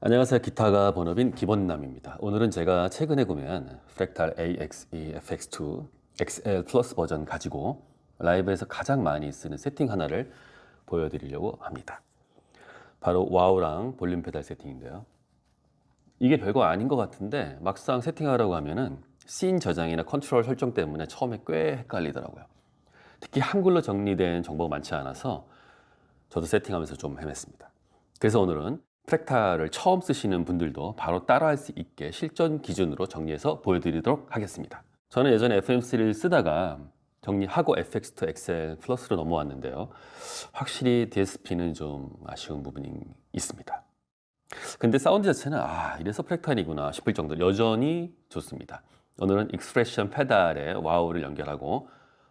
안녕하세요. 기타가 본업인 기본남입니다. 오늘은 제가 최근에 구매한 프랙탈 AXE FX2 XL 플러스 버전 가지고 라이브에서 가장 많이 쓰는 세팅 하나를 보여드리려고 합니다. 바로 와우랑 볼륨 페달 세팅인데요. 이게 별거 아닌 것 같은데 막상 세팅하라고 하면은 씬 저장이나 컨트롤 설정 때문에 처음에 꽤 헷갈리더라고요. 특히 한글로 정리된 정보가 많지 않아서 저도 세팅하면서 좀 헤맸습니다. 그래서 오늘은 프랙탈을 처음 쓰시는 분들도 바로 따라할 수 있게 실전 기준으로 정리해서 보여드리도록 하겠습니다. 저는 예전에 FM3를 쓰다가 정리하고 FX2 XL 플러스로 넘어왔는데요. 확실히 DSP는 좀 아쉬운 부분이 있습니다. 근데 사운드 자체는 이래서 프랙탈이구나 싶을 정도로 여전히 좋습니다. 오늘은 익스프레션 페달에 와우를 연결하고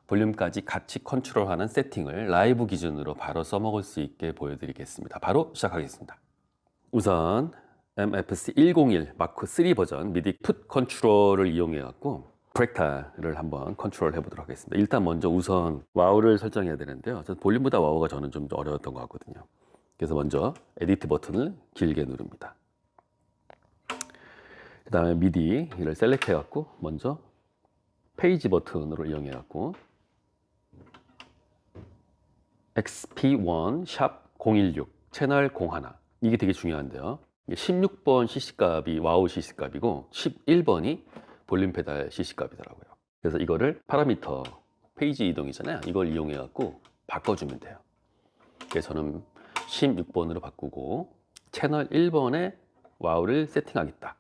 볼륨까지 같이 컨트롤하는 세팅을 라이브 기준으로 바로 써먹을 수 있게 보여드리겠습니다. 바로 시작하겠습니다. 우선 MFC 101 마크 3 버전 미디 풋 컨트롤을 이용해 갖고 프랙탈을 한번 컨트롤 해보도록 하겠습니다. 일단 먼저 우선 와우를 설정해야 되는데요. 볼륨보다 와우가 저는 좀 어려웠던 것 같거든요. 그래서 먼저 에디트 버튼을 길게 누릅니다. 그 다음에 미디를 셀렉트 해갖고 먼저 페이지 버튼으로 이용해갖고 XP1 샵 016 채널 01 이게 되게 중요한데요. 16번 CC값이 와우 CC값이고 11번이 볼륨 페달 CC값이더라고요. 그래서 이거를 파라미터 페이지 이동이잖아요. 이걸 이용해갖고 바꿔주면 돼요. 그래서 저는 16번으로 바꾸고 채널 1번에 와우를 세팅하겠다.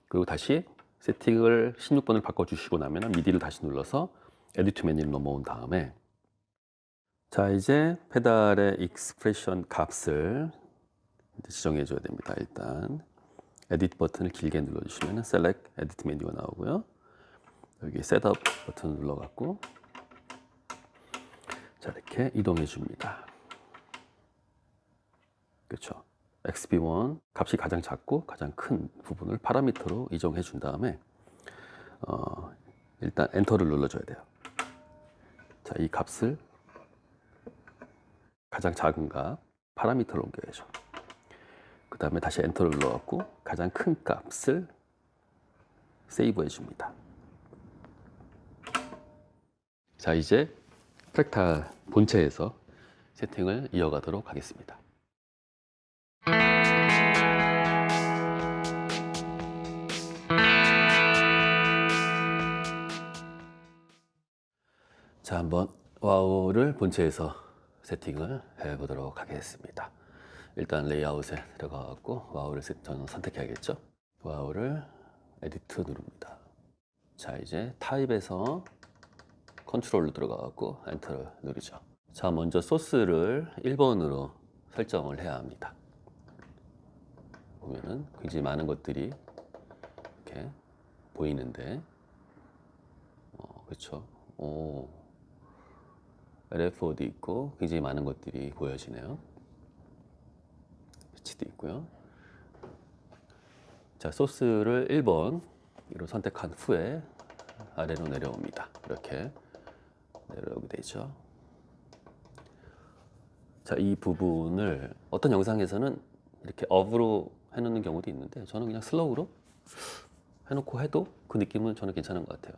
그리고 다시 세팅을 16번을 바꿔주시고 나면 미디를 다시 눌러서 에디트 메뉴를 넘어온 다음에 자 이제 페달의 익스프레션 값을 지정해 줘야 됩니다. 일단 에디트 버튼을 길게 눌러주시면 셀렉트 에디트 메뉴가 나오고요. 여기 셋업 버튼을 눌러갖고 자 이렇게 이동해 줍니다. 그렇죠. XP1 값이 가장 작고 가장 큰 부분을 파라미터로 이동해 준 다음에 일단 엔터를 눌러줘야 돼요. 자, 이 값을 가장 작은 값 파라미터로 옮겨야죠. 그 다음에 다시 엔터를 눌러갖고 가장 큰 값을 세이브해 줍니다. 자 이제 프랙탈 본체에서 세팅을 이어가도록 하겠습니다. 자 한번 와우를 본체에서 세팅을 해보도록 하겠습니다. 일단 레이아웃에 들어가갖고 와우를 저는 선택해야겠죠. 와우를 에디트 누릅니다. 자 이제 타입에서 컨트롤로 들어가갖고 엔터를 누르죠. 자 먼저 소스를 1번으로 설정을 해야 합니다. 보면은 굉장히 많은 것들이 이렇게 보이는데 그렇죠. LFO도 있고 굉장히 많은 것들이 보여지네요. 피치도 있고요. 자 소스를 1번으로 선택한 후에 아래로 내려옵니다. 이렇게 내려오게 되죠. 자 이 부분을 어떤 영상에서는 이렇게 업으로 해놓는 경우도 있는데 저는 그냥 슬로우로 해놓고 해도 그 느낌은 저는 괜찮은 것 같아요.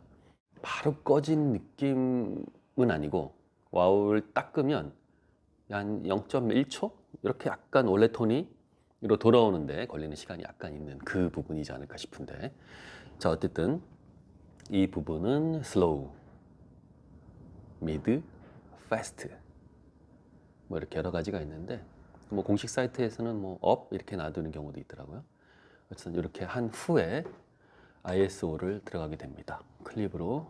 바로 꺼진 느낌은 아니고 와우를 딱 끄면 한 0.1초? 이렇게 약간 원래 톤으로 돌아오는데 걸리는 시간이 약간 있는 그 부분이지 않을까 싶은데 자 어쨌든 이 부분은 슬로우, 미드, 패스트 뭐 이렇게 여러 가지가 있는데 뭐 공식 사이트에서는 뭐 업 이렇게 놔두는 경우도 있더라고요. 어쨌든 이렇게 한 후에 ISO를 들어가게 됩니다. 클립으로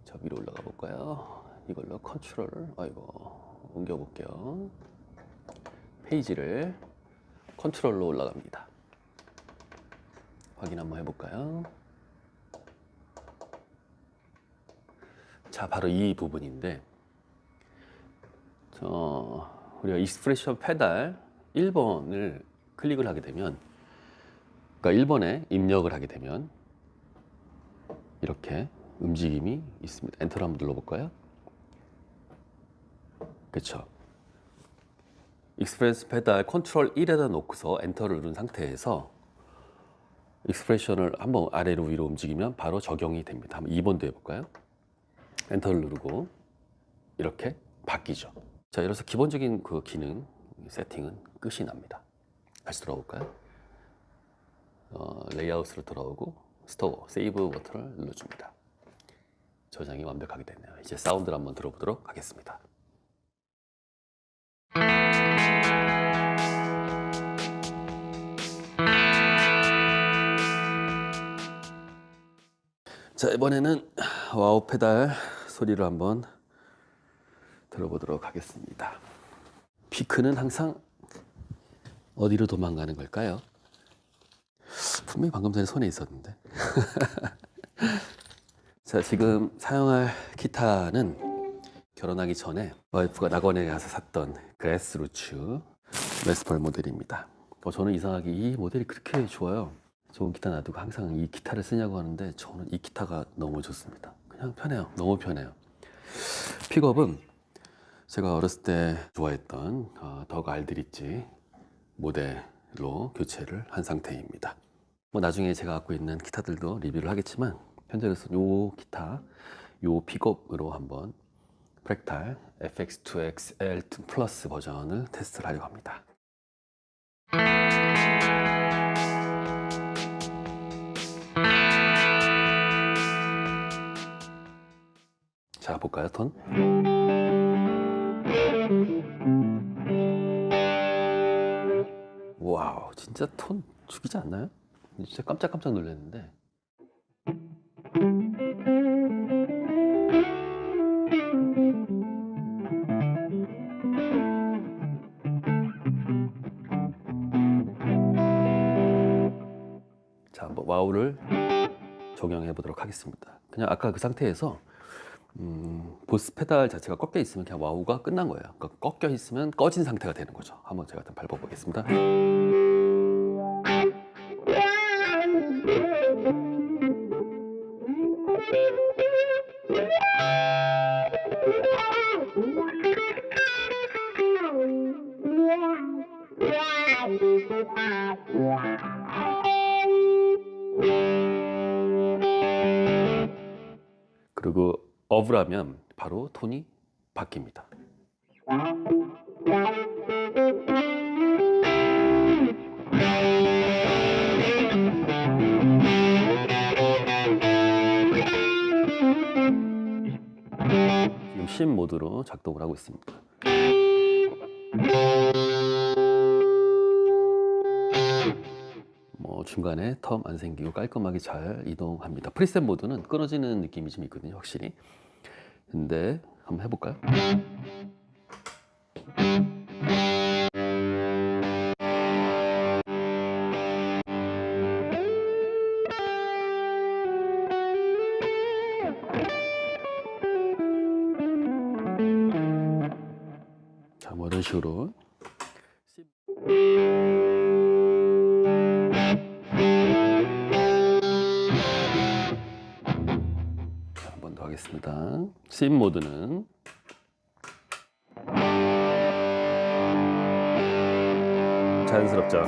저 위로 올라가 볼까요? 이걸로 컨트롤을 옮겨 볼게요. 페이지를 컨트롤로 올라갑니다. 확인 한번 해볼까요? 자 바로 이 부분인데 우리가 익스프레션 페달 1번을 클릭을 하게 되면 그러니까 1번에 입력을 하게 되면 이렇게 움직임이 있습니다. 엔터를 한번 눌러볼까요? 그렇죠. 익스프레스 페달 컨트롤 1에다 놓고서 엔터를 누른 상태에서 익스프레션을 한번 아래로 위로 움직이면 바로 적용이 됩니다. 한번 2번도 해볼까요? 엔터를 누르고 이렇게 바뀌죠. 자, 이래서 기본적인 그 기능 세팅은 끝이 납니다. 다시 돌아올까요? 레이아웃으로 돌아오고 스토어, 세이브 버튼을 눌러줍니다. 저장이 완벽하게 됐네요. 이제 사운드를 한번 들어보도록 하겠습니다. 자, 이번에는 와우 페달 소리를 한번 들어보도록 하겠습니다. 피크는 항상 어디로 도망가는 걸까요? 분명히 방금 전에 손에 있었는데. 자, 지금 사용할 기타는 결혼하기 전에 와이프가 낙원에 가서 샀던 그레스루츠 레스폴 모델입니다. 저는 이상하게 이 모델이 그렇게 좋아요. 좋은 기타 놔두고 항상 이 기타를 쓰냐고 하는데 저는 이 기타가 너무 좋습니다. 그냥 편해요. 너무 편해요. 픽업은 제가 어렸을 때 좋아했던 덕 알드리치 모델로 교체를 한 상태입니다. 뭐 나중에 제가 갖고 있는 기타들도 리뷰를 하겠지만 현재로서는 요 기타, 요 픽업으로 한번 프랙탈 FX2XL 플러스 버전을 테스트를 하려고 합니다. 자, 볼까요, 톤? 와우, 진짜 톤 죽이지 않나요? 진짜 깜짝깜짝 놀랐는데. 자, 한번 와우를 적용해 보도록 하겠습니다. 그냥 아까 그 상태에서 보스 페달 자체가 꺾여 있으면 그냥 와우가 끝난 거예요. 그러니까 꺾여 있으면 꺼진 상태가 되는 거죠. 한번 제가 일단 밟아 보겠습니다. 그리고 어브라면 바로 톤이 바뀝니다. 지금 신 모드로 작동을 하고 있습니다. 뭐 중간에 텀 안 생기고 깔끔하게 잘 이동합니다. 프리셋 모드는 끊어지는 느낌이 좀 있거든요, 확실히. 근데 한번 해볼까요? 자, 뭐 이런 식으로. 한 번 더 하겠습니다. 씬 모드는 자연스럽죠?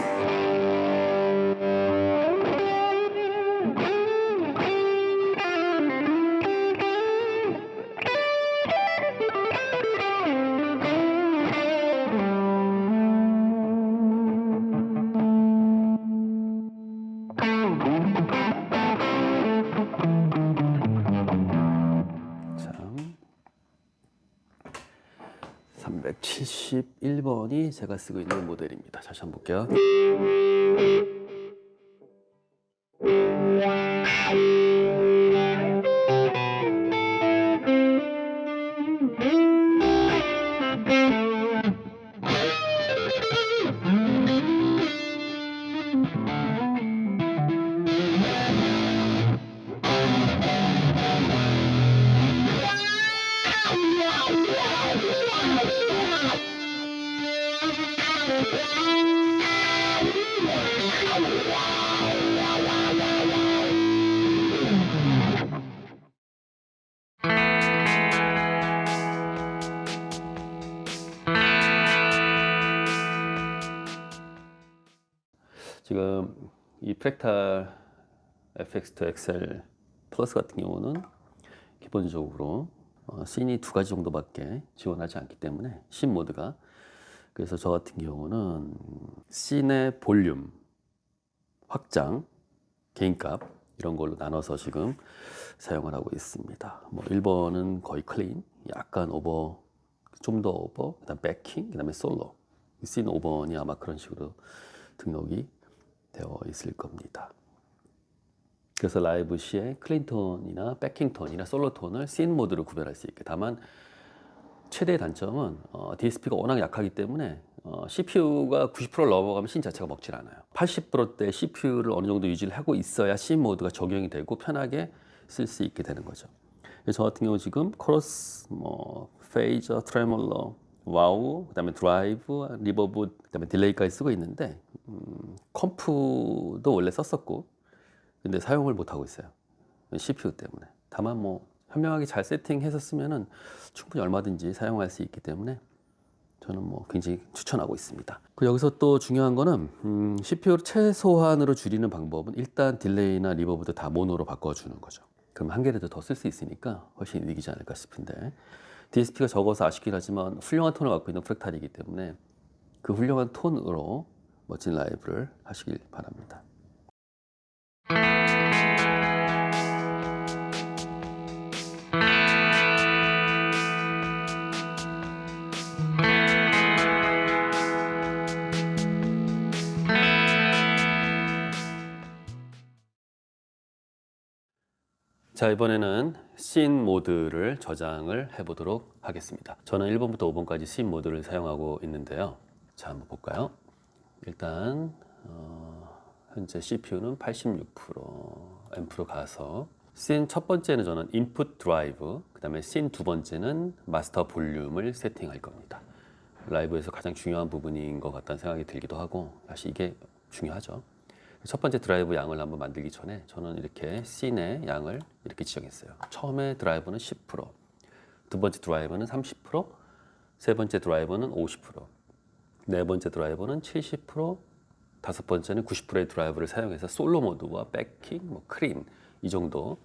참, 371번이 제가 쓰고 있는 모델입니다. 다시 한번 볼게요. 지금 이 프랙탈 FX2 XL 플러스 같은 경우는 기본적으로 씬이 2가지 정도밖에 지원하지 않기 때문에 씬 모드가, 그래서 저 같은 경우는 씬의 볼륨, 확장, 개인값 이런 걸로 나눠서 지금 사용을 하고 있습니다. 뭐 1번은 거의 클린, 약간 오버, 좀 더 오버, 그다음 백킹, 그다음에 솔로. 씬 5번이 아마 그런 식으로 등록이 되어 있을 겁니다. 그래서 라이브 시에 클린 톤이나 백킹 톤이나 솔로 톤을 씬 모드로 구별할 수 있게. 다만 최대의 단점은 DSP가 워낙 약하기 때문에 CPU가 90%를 넘어가면 씬 자체가 먹질 않아요. 80%대 CPU를 어느 정도 유지를 하고 있어야 씬 모드가 적용이 되고 편하게 쓸 수 있게 되는 거죠. 그래서 저 같은 경우 지금 코러스, 페이저, 트레몰러, 와우, 그다음에 드라이브, 리버브, 그다음에 딜레이까지 쓰고 있는데 컴프도 원래 썼었고 근데 사용을 못 하고 있어요. CPU 때문에. 다만 현명하게 잘 세팅해서 쓰면은 충분히 얼마든지 사용할 수 있기 때문에 저는 굉장히 추천하고 있습니다. 여기서 또 중요한 거는 CPU를 최소한으로 줄이는 방법은 일단 딜레이나 리버브도 다 모노로 바꿔주는 거죠. 그럼 한 개라도 더 쓸 수 있으니까 훨씬 이득이지 않을까 싶은데, DSP가 적어서 아쉽긴 하지만 훌륭한 톤을 갖고 있는 프랙탈이기 때문에 그 훌륭한 톤으로 멋진 라이브를 하시길 바랍니다. 자, 이번에는 씬 모드를 저장을 해보도록 하겠습니다. 저는 1번부터 5번까지 씬 모드를 사용하고 있는데요. 자, 한번 볼까요? 일단 현재 CPU는 86%, 앰프로 가서 씬 첫 번째는 저는 인풋 드라이브, 그 다음에 씬 두 번째는 마스터 볼륨을 세팅할 겁니다. 라이브에서 가장 중요한 부분인 것 같다는 생각이 들기도 하고, 사실 이게 중요하죠. 첫 번째 드라이브 양을 한번 만들기 전에 저는 이렇게 씬의 양을 이렇게 지정했어요. 처음에 드라이브는 10%, 두 번째 드라이브는 30%, 세 번째 드라이브는 50%, 네 번째 드라이브는 70%, 다섯 번째는 90%의 드라이브를 사용해서 솔로 모드와 백킹, 클린 이 정도,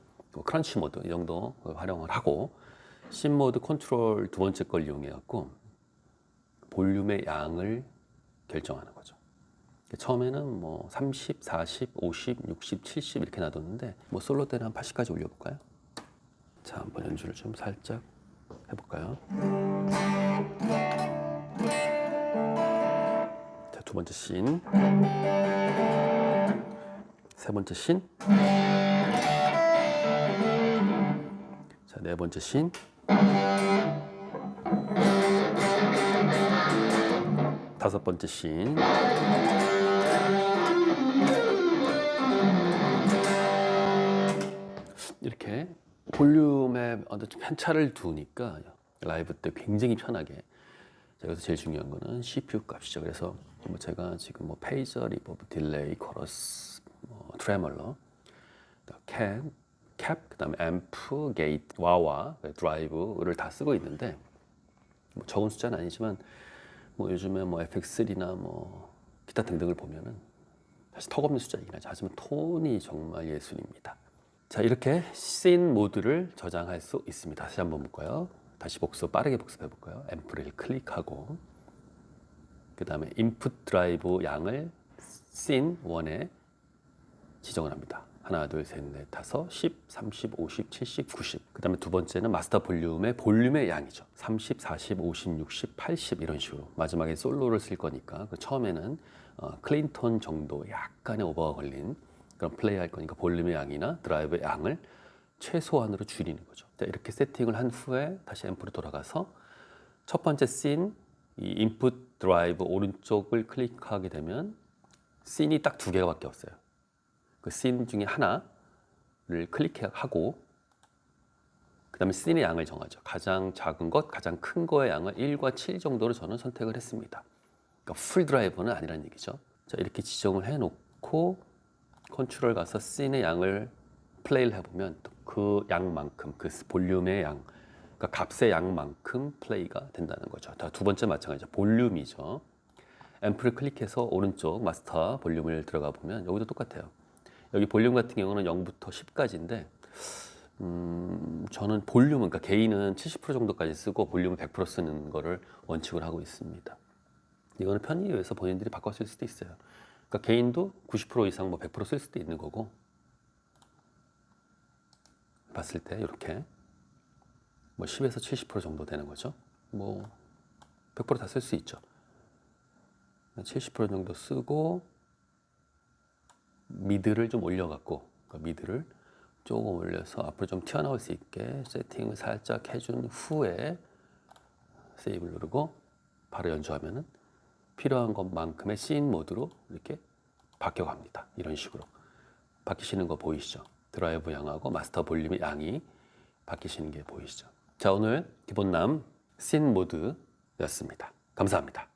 크런치 모드 이 정도 활용을 하고, 씬 모드 컨트롤 두 번째 걸 이용해 갖고 볼륨의 양을 결정하는 거죠. 처음에는 30, 40, 50, 60, 70 이렇게 놔뒀는데 솔로 때는 한 80까지 올려볼까요? 자, 한번 연주를 좀 살짝 해볼까요? 자, 두 번째 씬, 세 번째 씬, 자, 네 번째 씬, 다섯 번째 씬, 이렇게 볼륨에 편차를 두니까 라이브 때 굉장히 편하게. 여기서 제일 중요한 거는 CPU 값이죠. 그래서 제가 지금 페이저, 리버브, 딜레이, 코러스, 트레멀러, 캡, 그다음에 앰프, 게이트, 와와, 드라이브를 다 쓰고 있는데 적은 숫자는 아니지만 요즘에 FX3나 기타 등등을 보면은 사실 턱없는 숫자이긴 하죠. 하지만 톤이 정말 예술입니다. 자, 이렇게 씬 모드를 저장할 수 있습니다. 다시 한번 볼까요? 다시 빠르게 복습해 볼까요? 앰프를 클릭하고 그 다음에 인풋 드라이브 양을 씬 1에 지정을 합니다. 하나, 둘, 셋, 넷, 다섯, 10, 30, 50, 70, 90. 그 다음에 두 번째는 마스터 볼륨의 양이죠. 30, 40, 50, 60, 80 이런 식으로. 마지막에 솔로를 쓸 거니까 처음에는 클린톤 정도 약간의 오버가 걸린 그런 플레이 할 거니까 볼륨의 양이나 드라이브의 양을 최소한으로 줄이는 거죠. 자, 이렇게 세팅을 한 후에 다시 앰프로 돌아가서 첫 번째 씬, 이 인풋 드라이브 오른쪽을 클릭하게 되면 씬이 딱 2개밖에 없어요. 그 씬 중에 하나를 클릭하고 그 다음에 씬의 양을 정하죠. 가장 작은 것, 가장 큰 거의 양을 1과 7 정도로 저는 선택을 했습니다. 그러니까 풀 드라이브는 아니라는 얘기죠. 자, 이렇게 지정을 해놓고 컨트롤 가서 씬의 양을 플레이를 해보면 그 양만큼, 그 볼륨의 양, 그러니까 값의 양만큼 플레이가 된다는 거죠. 두 번째 마찬가지죠. 볼륨이죠. 앰프를 클릭해서 오른쪽 마스터 볼륨을 들어가 보면 여기도 똑같아요. 여기 볼륨 같은 경우는 0부터 10까지인데 저는 볼륨은, 그러니까 게인은 70% 정도까지 쓰고 볼륨은 100% 쓰는 거를 원칙으로 하고 있습니다. 이거는 편의에 의해서 본인들이 바꿔 쓸 수도 있어요. 그러니까 게인도 90% 이상 100%쓸 수도 있는 거고, 봤을 때 이렇게 10에서 70% 정도 되는 거죠. 100% 다 쓸 수 있죠. 70% 정도 쓰고 미드를 좀 올려갖고, 그러니까 미드를 조금 올려서 앞으로 좀 튀어나올 수 있게 세팅을 살짝 해준 후에 세이브를 누르고 바로 연주하면은 필요한 것만큼의 씬 모드로 이렇게 바뀌어갑니다. 이런 식으로 바뀌시는 거 보이시죠? 드라이브 양하고 마스터 볼륨의 양이 바뀌시는 게 보이시죠? 자, 오늘 기본남 씬 모드였습니다. 감사합니다.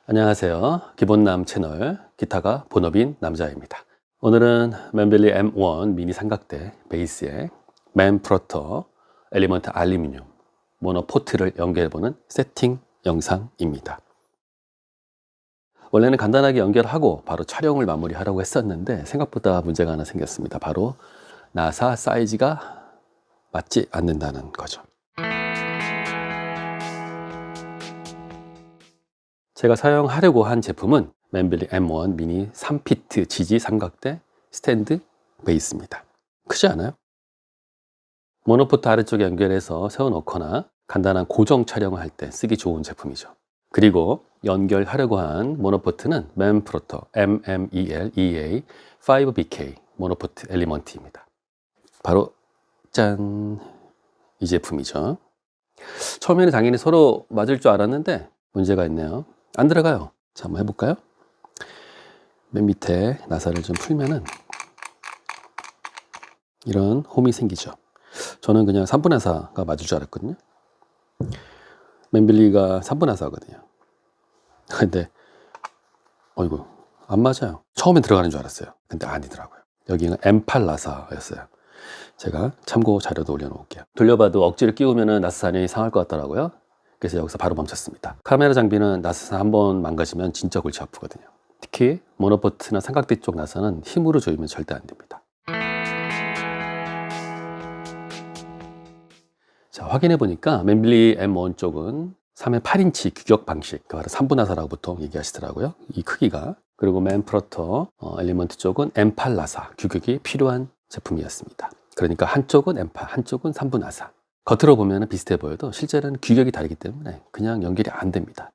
안녕하세요. 기본남 채널 기타가 본업인 남자입니다. 오늘은 맨벨리 M1 미니 삼각대 베이스에 맨프로터 엘리먼트 알루미늄 모노포트를 연결해보는 세팅 영상입니다. 원래는 간단하게 연결하고 바로 촬영을 마무리하려고 했었는데 생각보다 문제가 하나 생겼습니다. 바로 나사 사이즈가 맞지 않는다는 거죠. 제가 사용하려고 한 제품은 맨벨리 M1 미니 3피트 지지 삼각대 스탠드 베이스입니다. 크지 않아요? 모노포트 아래쪽에 연결해서 세워놓거나 간단한 고정 촬영을 할 때 쓰기 좋은 제품이죠. 그리고 연결하려고 한 모노포트는 맨프로터 MMEL-EA 5BK 모노포트 엘리먼트입니다. 바로 짠! 이 제품이죠. 처음에는 당연히 서로 맞을 줄 알았는데 문제가 있네요. 안 들어가요. 자, 한번 해볼까요? 맨 밑에 나사를 좀 풀면은 이런 홈이 생기죠. 저는 그냥 3분 나사가 맞을 줄 알았거든요. 맨빌리가 3분 나사거든요. 근데 어이구, 안 맞아요. 처음엔 들어가는 줄 알았어요. 근데 아니더라고요. 여기는 M8 나사였어요. 제가 참고 자료도 올려놓을게요. 돌려봐도 억지로 끼우면 나사산이 상할 것 같더라고요. 그래서 여기서 바로 멈췄습니다. 카메라 장비는 나사산 한번 망가지면 진짜 골치 아프거든요. 특히 모노포트나 삼각대 쪽 나사는 힘으로 조이면 절대 안 됩니다. 자, 확인해 보니까 맨빌리 M1 쪽은 3의 8인치 규격 방식, 바로 3분 나사라고 보통 얘기하시더라고요. 이 크기가. 그리고 맨프로터 엘리먼트 쪽은 M8 나사 규격이 필요한 제품이었습니다. 그러니까 한쪽은 M8, 한쪽은 3분 나사. 겉으로 보면 비슷해 보여도 실제로는 규격이 다르기 때문에 그냥 연결이 안 됩니다.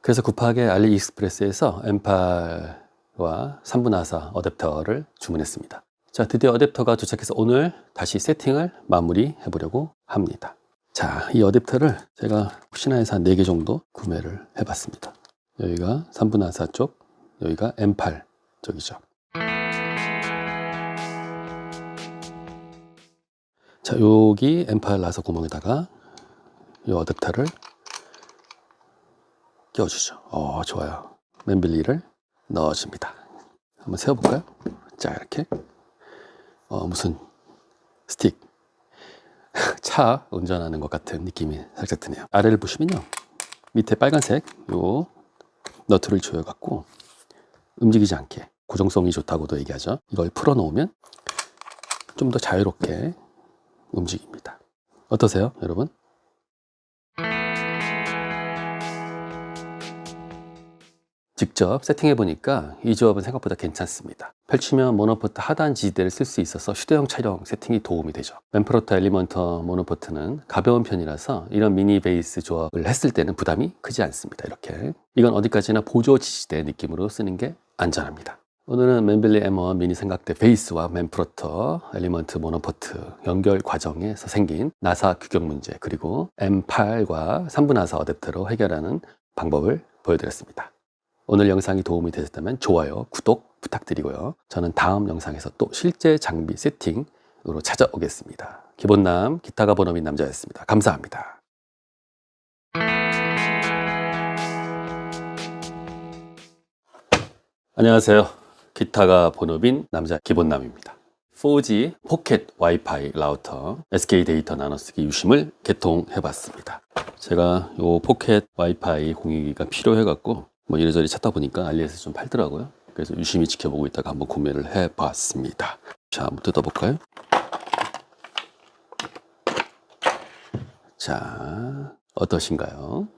그래서 급하게 알리익스프레스에서 M8와 3분 나사 어댑터를 주문했습니다. 자, 드디어 어댑터가 도착해서 오늘 다시 세팅을 마무리해 보려고 합니다. 자, 이 어댑터를 제가 혹시나 해서 한 4개 정도 구매를 해봤습니다. 여기가 3분 나사 쪽, 여기가 M8 쪽이죠. 자, 여기 M8 나사 구멍에다가 이 어댑터를 끼워주죠. 좋아요. 맨빌리를 넣어줍니다. 한번 세워볼까요? 자, 이렇게 무슨 스틱 차 운전하는 것 같은 느낌이 살짝 드네요. 아래를 보시면요, 밑에 빨간색 요 너트를 조여갖고 움직이지 않게, 고정성이 좋다고도 얘기하죠. 이걸 풀어놓으면 좀 더 자유롭게 움직입니다. 어떠세요, 여러분? 직접 세팅해 보니까 이 조합은 생각보다 괜찮습니다. 펼치면 모노포트 하단 지지대를 쓸 수 있어서 휴대용 촬영 세팅이 도움이 되죠. 맨프로터 엘리먼트 모노포트는 가벼운 편이라서 이런 미니 베이스 조합을 했을 때는 부담이 크지 않습니다. 이렇게 이건 어디까지나 보조 지지대 느낌으로 쓰는 게 안전합니다. 오늘은 맨빌리 M1 미니 삼각대 베이스와 맨프로터 엘리먼트 모노포트 연결 과정에서 생긴 나사 규격 문제, 그리고 M8과 3분 나사 어댑터로 해결하는 방법을 보여드렸습니다. 오늘 영상이 도움이 되셨다면 좋아요, 구독 부탁드리고요. 저는 다음 영상에서 또 실제 장비 세팅으로 찾아오겠습니다. 기본남 기타가 번호빈 남자였습니다. 감사합니다. 안녕하세요. 기타가 번호빈 남자 기본남입니다. 4G 포켓 와이파이 라우터 SK 데이터 나눠쓰기 유심을 개통해봤습니다. 제가 요 포켓 와이파이 공유기가 필요해갖고 뭐 이래저래 찾다 보니까 알리에서 좀 팔더라고요. 그래서 유심히 지켜보고 있다가 한번 구매를 해봤습니다. 자, 한번 뜯어볼까요? 자, 어떠신가요?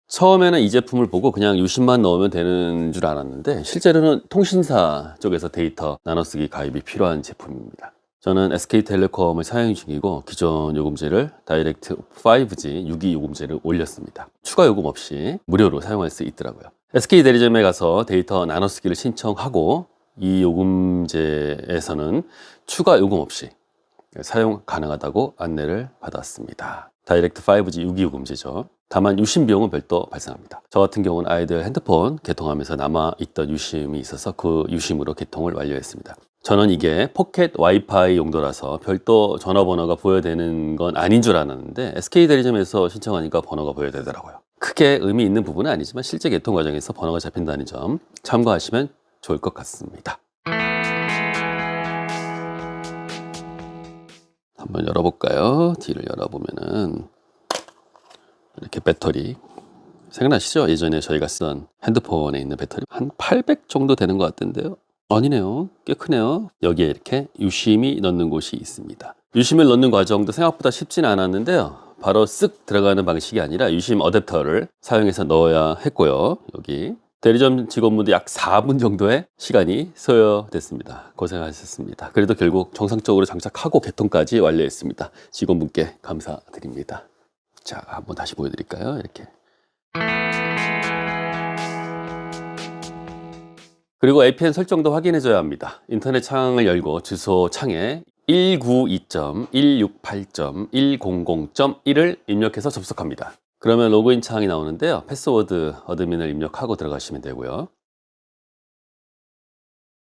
처음에는 이 제품을 보고 그냥 유심만 넣으면 되는 줄 알았는데 실제로는 통신사 쪽에서 데이터 나눠쓰기 가입이 필요한 제품입니다. 저는 SK텔레콤을 사용 중이고 기존 요금제를 다이렉트 5G 6기 요금제를 올렸습니다. 추가 요금 없이 무료로 사용할 수 있더라고요. SK 대리점에 가서 데이터 나눠쓰기를 신청하고 이 요금제에서는 추가 요금 없이 사용 가능하다고 안내를 받았습니다. 다이렉트 5G 6기 요금제죠. 다만 유심 비용은 별도 발생합니다. 저 같은 경우는 아이들 핸드폰 개통하면서 남아있던 유심이 있어서 그 유심으로 개통을 완료했습니다. 저는 이게 포켓 와이파이 용도라서 별도 전화번호가 부여되는 건 아닌 줄 알았는데 SK 대리점에서 신청하니까 번호가 부여되더라고요. 크게 의미 있는 부분은 아니지만 실제 개통 과정에서 번호가 잡힌다는 점 참고하시면 좋을 것 같습니다. 한번 열어볼까요? 뒤를 열어보면은 이렇게 배터리 생각나시죠? 예전에 저희가 쓰던 핸드폰에 있는 배터리 한 800 정도 되는 것 같던데요. 아니네요. 꽤 크네요. 여기에 이렇게 유심이 넣는 곳이 있습니다. 유심을 넣는 과정도 생각보다 쉽지는 않았는데요. 바로 쓱 들어가는 방식이 아니라 유심 어댑터를 사용해서 넣어야 했고요. 여기 대리점 직원분들 약 4분 정도의 시간이 소요됐습니다. 고생하셨습니다. 그래도 결국 정상적으로 장착하고 개통까지 완료했습니다. 직원분께 감사드립니다. 자, 한번 다시 보여드릴까요? 이렇게. 그리고 APN 설정도 확인해줘야 합니다. 인터넷 창을 열고 주소 창에 192.168.100.1을 입력해서 접속합니다. 그러면 로그인 창이 나오는데요. 패스워드 어드민을 입력하고 들어가시면 되고요.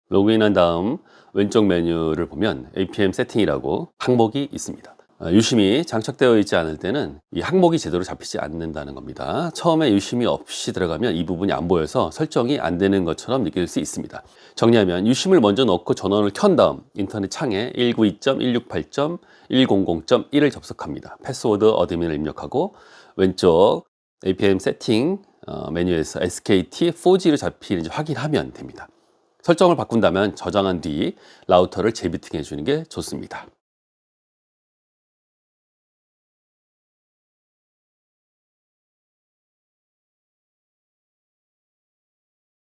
로그인한 다음 왼쪽 메뉴를 보면 APM 세팅이라고 항목이 있습니다. 유심이 장착되어 있지 않을 때는 이 항목이 제대로 잡히지 않는다는 겁니다. 처음에 유심이 없이 들어가면 이 부분이 안 보여서 설정이 안 되는 것처럼 느낄 수 있습니다. 정리하면 유심을 먼저 넣고 전원을 켠 다음 인터넷 창에 192.168.100.1을 접속합니다. 패스워드 어드민을 입력하고 왼쪽 APM 세팅 메뉴에서 SKT 4G로 잡히는지 확인하면 됩니다. 설정을 바꾼다면 저장한 뒤 라우터를 재비팅해 주는 게 좋습니다.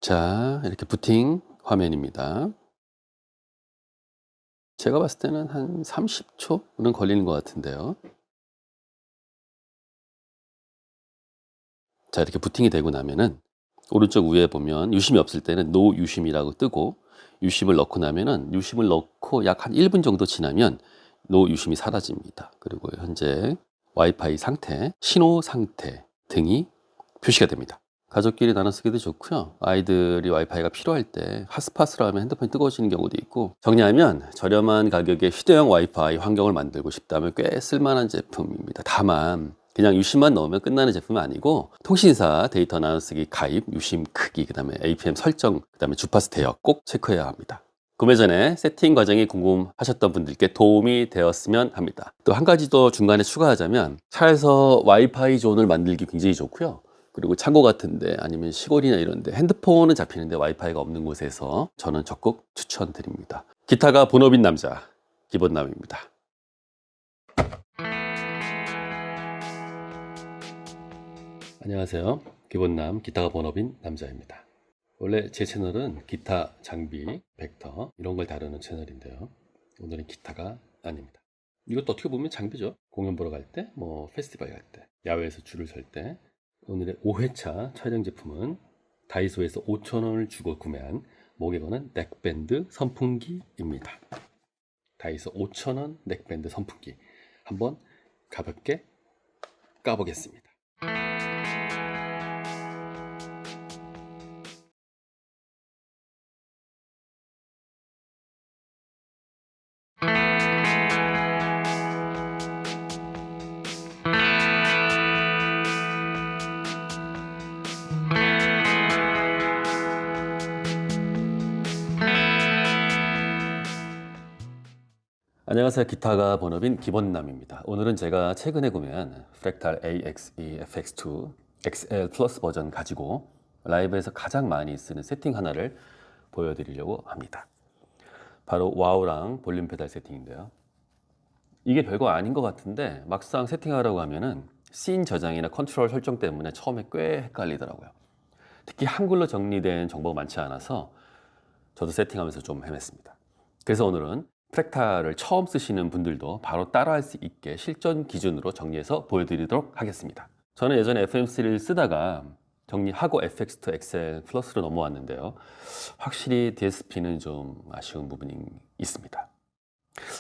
자, 이렇게 부팅 화면입니다. 제가 봤을 때는 한 30초는 걸리는 것 같은데요. 자, 이렇게 부팅이 되고 나면은 오른쪽 위에 보면 유심이 없을 때는 노 유심이라고 뜨고 유심을 넣고 나면은 유심을 넣고 약 한 1분 정도 지나면 노 유심이 사라집니다. 그리고 현재 와이파이 상태, 신호 상태 등이 표시가 됩니다. 가족끼리 나눠 쓰기도 좋고요. 아이들이 와이파이가 필요할 때 핫스팟으로 하면 핸드폰이 뜨거워지는 경우도 있고, 정리하면 저렴한 가격의 휴대용 와이파이 환경을 만들고 싶다면 꽤 쓸만한 제품입니다. 다만 그냥 유심만 넣으면 끝나는 제품은 아니고 통신사 데이터 나눠쓰기 가입, 유심 크기, 그 다음에 APM 설정, 그 다음에 주파수 대역 꼭 체크해야 합니다. 구매 전에 세팅 과정이 궁금하셨던 분들께 도움이 되었으면 합니다. 또 한 가지 더 중간에 추가하자면 차에서 와이파이 존을 만들기 굉장히 좋고요. 그리고 창고 같은데 아니면 시골이나 이런데 핸드폰은 잡히는데 와이파이가 없는 곳에서 저는 적극 추천드립니다. 기타가 본업인 남자 기본남입니다. 안녕하세요. 기본남 기타가 본업인 남자입니다. 원래 제 채널은 기타, 장비, 벡터 이런 걸 다루는 채널인데요. 오늘은 기타가 아닙니다. 이것도 어떻게 보면 장비죠. 공연 보러 갈 때, 뭐 페스티벌 갈 때, 야외에서 줄을 설 때. 오늘의 5회차 촬영 제품은 다이소에서 5,000원을 주고 구매한 목에 거는 넥밴드 선풍기입니다. 다이소 5,000원 넥밴드 선풍기 한번 가볍게 까보겠습니다. 안녕하세요. 기타가 본업인 기본남입니다. 오늘은 제가 최근에 구매한 프랙탈 AXE FX2 XL 플러스 버전 가지고 라이브에서 가장 많이 쓰는 세팅 하나를 보여드리려고 합니다. 바로 와우랑 볼륨 페달 세팅인데요. 이게 별거 아닌 것 같은데 막상 세팅하라고 하면은 씬 저장이나 컨트롤 설정 때문에 처음에 꽤 헷갈리더라고요. 특히 한글로 정리된 정보가 많지 않아서 저도 세팅하면서 좀 헤맸습니다. 그래서 오늘은 프랙탈을 처음 쓰시는 분들도 바로 따라할 수 있게 실전 기준으로 정리해서 보여드리도록 하겠습니다. 저는 예전에 FM3를 쓰다가 정리하고 FX2 XL 플러스로 넘어왔는데요. 확실히 DSP는 좀 아쉬운 부분이 있습니다.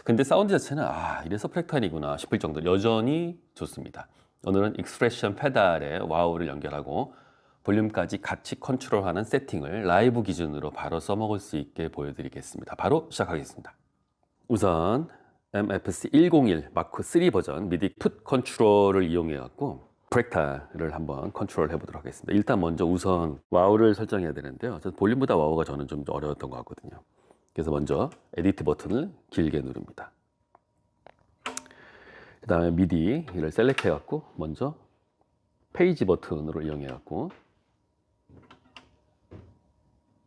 근데 사운드 자체는 이래서 프랙탈이구나 싶을 정도로 여전히 좋습니다. 오늘은 익스프레션 페달에 와우를 연결하고 볼륨까지 같이 컨트롤하는 세팅을 라이브 기준으로 바로 써먹을 수 있게 보여드리겠습니다. 바로 시작하겠습니다. 우선 MFC 101 마크 3 버전 미디 풋 컨트롤을 이용해 갖고 프랙탈을 한번 컨트롤 해보도록 하겠습니다. 일단 먼저 우선 와우를 설정해야 되는데요. 볼륨보다 와우가 저는 좀 어려웠던 것 같거든요. 그래서 먼저 에디트 버튼을 길게 누릅니다. 그 다음에 미디를 셀렉트 해갖고 먼저 페이지 버튼으로 이용해갖고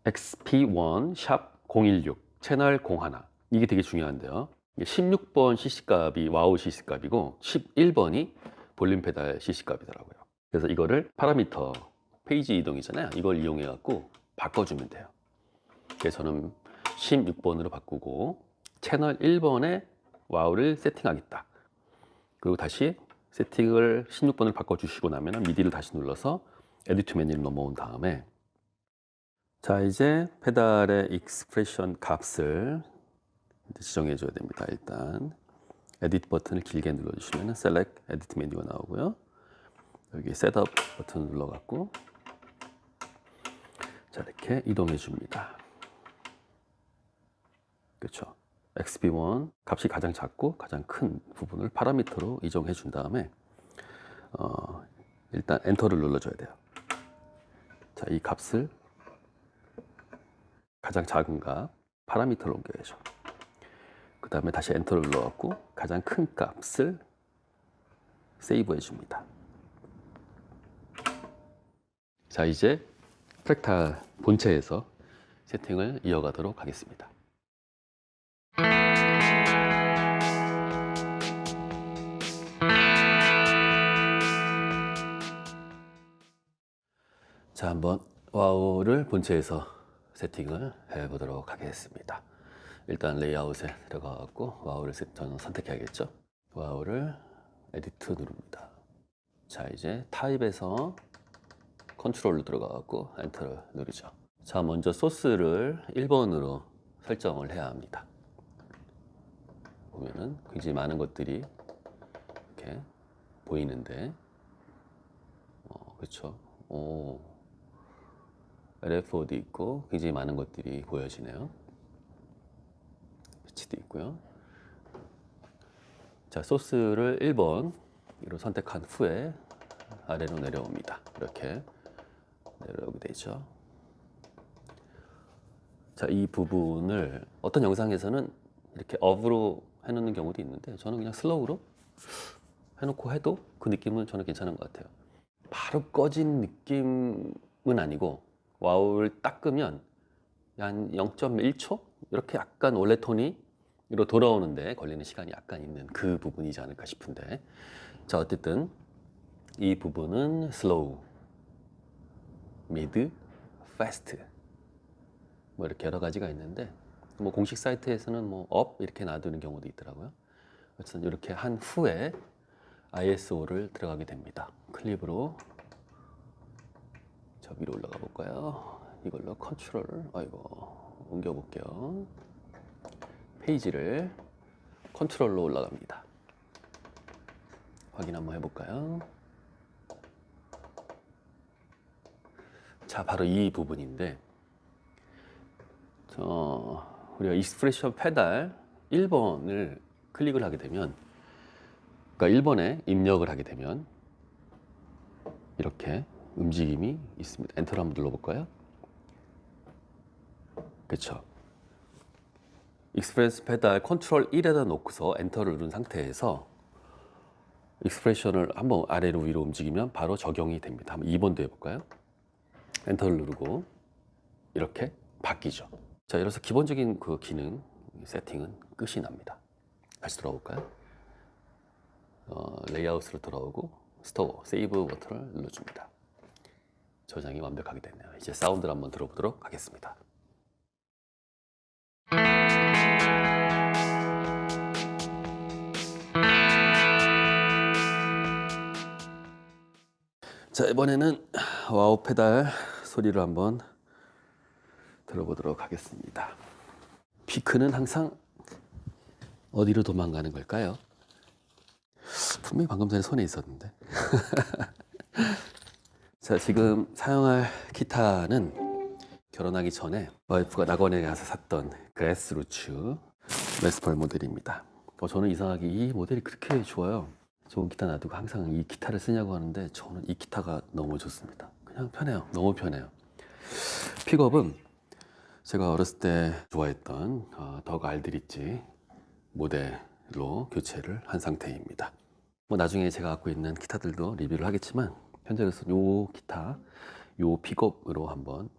XP1 샵016 채널 01 이게 되게 중요한데요. 16번 CC값이 와우 CC값이고 11번이 볼륨 페달 CC값이더라고요. 그래서 이거를 파라미터 페이지 이동이잖아요. 이걸 이용해갖고 바꿔주면 돼요. 그래서 저는 16번으로 바꾸고 채널 1번에 와우를 세팅하겠다. 그리고 다시 세팅을 16번을 바꿔주시고 나면 미디를 다시 눌러서 에디트 메뉴를 넘어온 다음에 자 이제 페달의 익스프레션 값을 지정해 줘야 됩니다. 일단 에디트 버튼을 길게 눌러주시면 셀렉트 에디트 메뉴가 나오고요. 여기 셋업 버튼 눌러갖고 자 이렇게 이동해 줍니다. 그렇죠. XP1 값이 가장 작고 가장 큰 부분을 파라미터로 이동해 준 다음에 일단 엔터를 눌러줘야 돼요. 자, 이 값을 가장 작은 값 파라미터로 옮겨야죠. 그 다음에 다시 엔터를 눌러갖고 가장 큰 값을 세이브해 줍니다. 자, 이제 프랙탈 본체에서 세팅을 이어가도록 하겠습니다. 자, 한번 와우를 본체에서 세팅을 해보도록 하겠습니다. 일단 레이아웃에 들어가갖고 와우를 저는 선택해야겠죠. 와우를 에디트 누릅니다. 자, 이제 타입에서 컨트롤로 들어가갖고 엔터를 누르죠. 자, 먼저 소스를 1번으로 설정을 해야 합니다. 보면은 굉장히 많은 것들이 이렇게 보이는데, 그렇죠. LFO도 있고 굉장히 많은 것들이 보여지네요. 피치도 있고요. 자, 소스를 1번으로 선택한 후에 아래로 내려옵니다. 이렇게 내려오게 되죠. 자, 이 부분을 어떤 영상에서는 이렇게 업으로 해놓는 경우도 있는데 저는 그냥 슬로우로 해놓고 해도 그 느낌은 저는 괜찮은 것 같아요. 바로 꺼진 느낌은 아니고 와우를 딱 끄면 한 0.1초? 이렇게 약간 원래 톤으로 돌아오는데 걸리는 시간이 약간 있는 그 부분이지 않을까 싶은데 자 어쨌든 이 부분은 슬로우, 미드, 패스트 뭐 이렇게 여러 가지가 있는데 뭐 공식 사이트에서는 뭐 업 이렇게 놔두는 경우도 있더라고요. 어쨌든 이렇게 한 후에 ISO를 들어가게 됩니다. 클립으로 저 위로 올라가 볼까요? 이걸로 컨트롤 옮겨 볼게요. 페이지를 컨트롤로 올라갑니다. 확인 한번 해볼까요? 자, 바로 이 부분인데 우리가 익스프레션 페달 1번을 클릭을 하게 되면 그러니까 1번에 입력을 하게 되면 이렇게 움직임이 있습니다. 엔터를 한번 눌러볼까요? 그렇죠. 익스프레스 페달 컨트롤 1에다 놓고서 엔터를 누른 상태에서 익스프레션을 한번 아래로 위로 움직이면 바로 적용이 됩니다. 한번 2번도 해볼까요? 엔터를 누르고 이렇게 바뀌죠. 자, 이래서 기본적인 그 기능 세팅은 끝이 납니다. 다시 돌아올까요? 레이아웃으로 돌아오고 스토어, 세이브 버튼을 눌러줍니다. 저장이 완벽하게 됐네요. 이제 사운드를 한번 들어보도록 하겠습니다. 자, 이번에는 와우 페달 소리를 한번 들어보도록 하겠습니다. 피크는 항상 어디로 도망가는 걸까요? 분명히 방금 전에 손에 있었는데. 자, 지금 사용할 기타는 결혼하기 전에 와이프가 낙원에 가서 샀던 그래스루츠 레스폴 모델입니다. 저는 이상하게 이 모델이 그렇게 좋아요. 좋은 기타 놔두고 항상 이 기타를 쓰냐고 하는데 저는 이 기타가 너무 좋습니다. 그냥 편해요. 너무 편해요. 픽업은 제가 어렸을 때 좋아했던 덕 알드리치 모델로 교체를 한 상태입니다. 뭐 나중에 제가 갖고 있는 기타들도 리뷰를 하겠지만 현재로서는 요 기타, 요 픽업으로 한번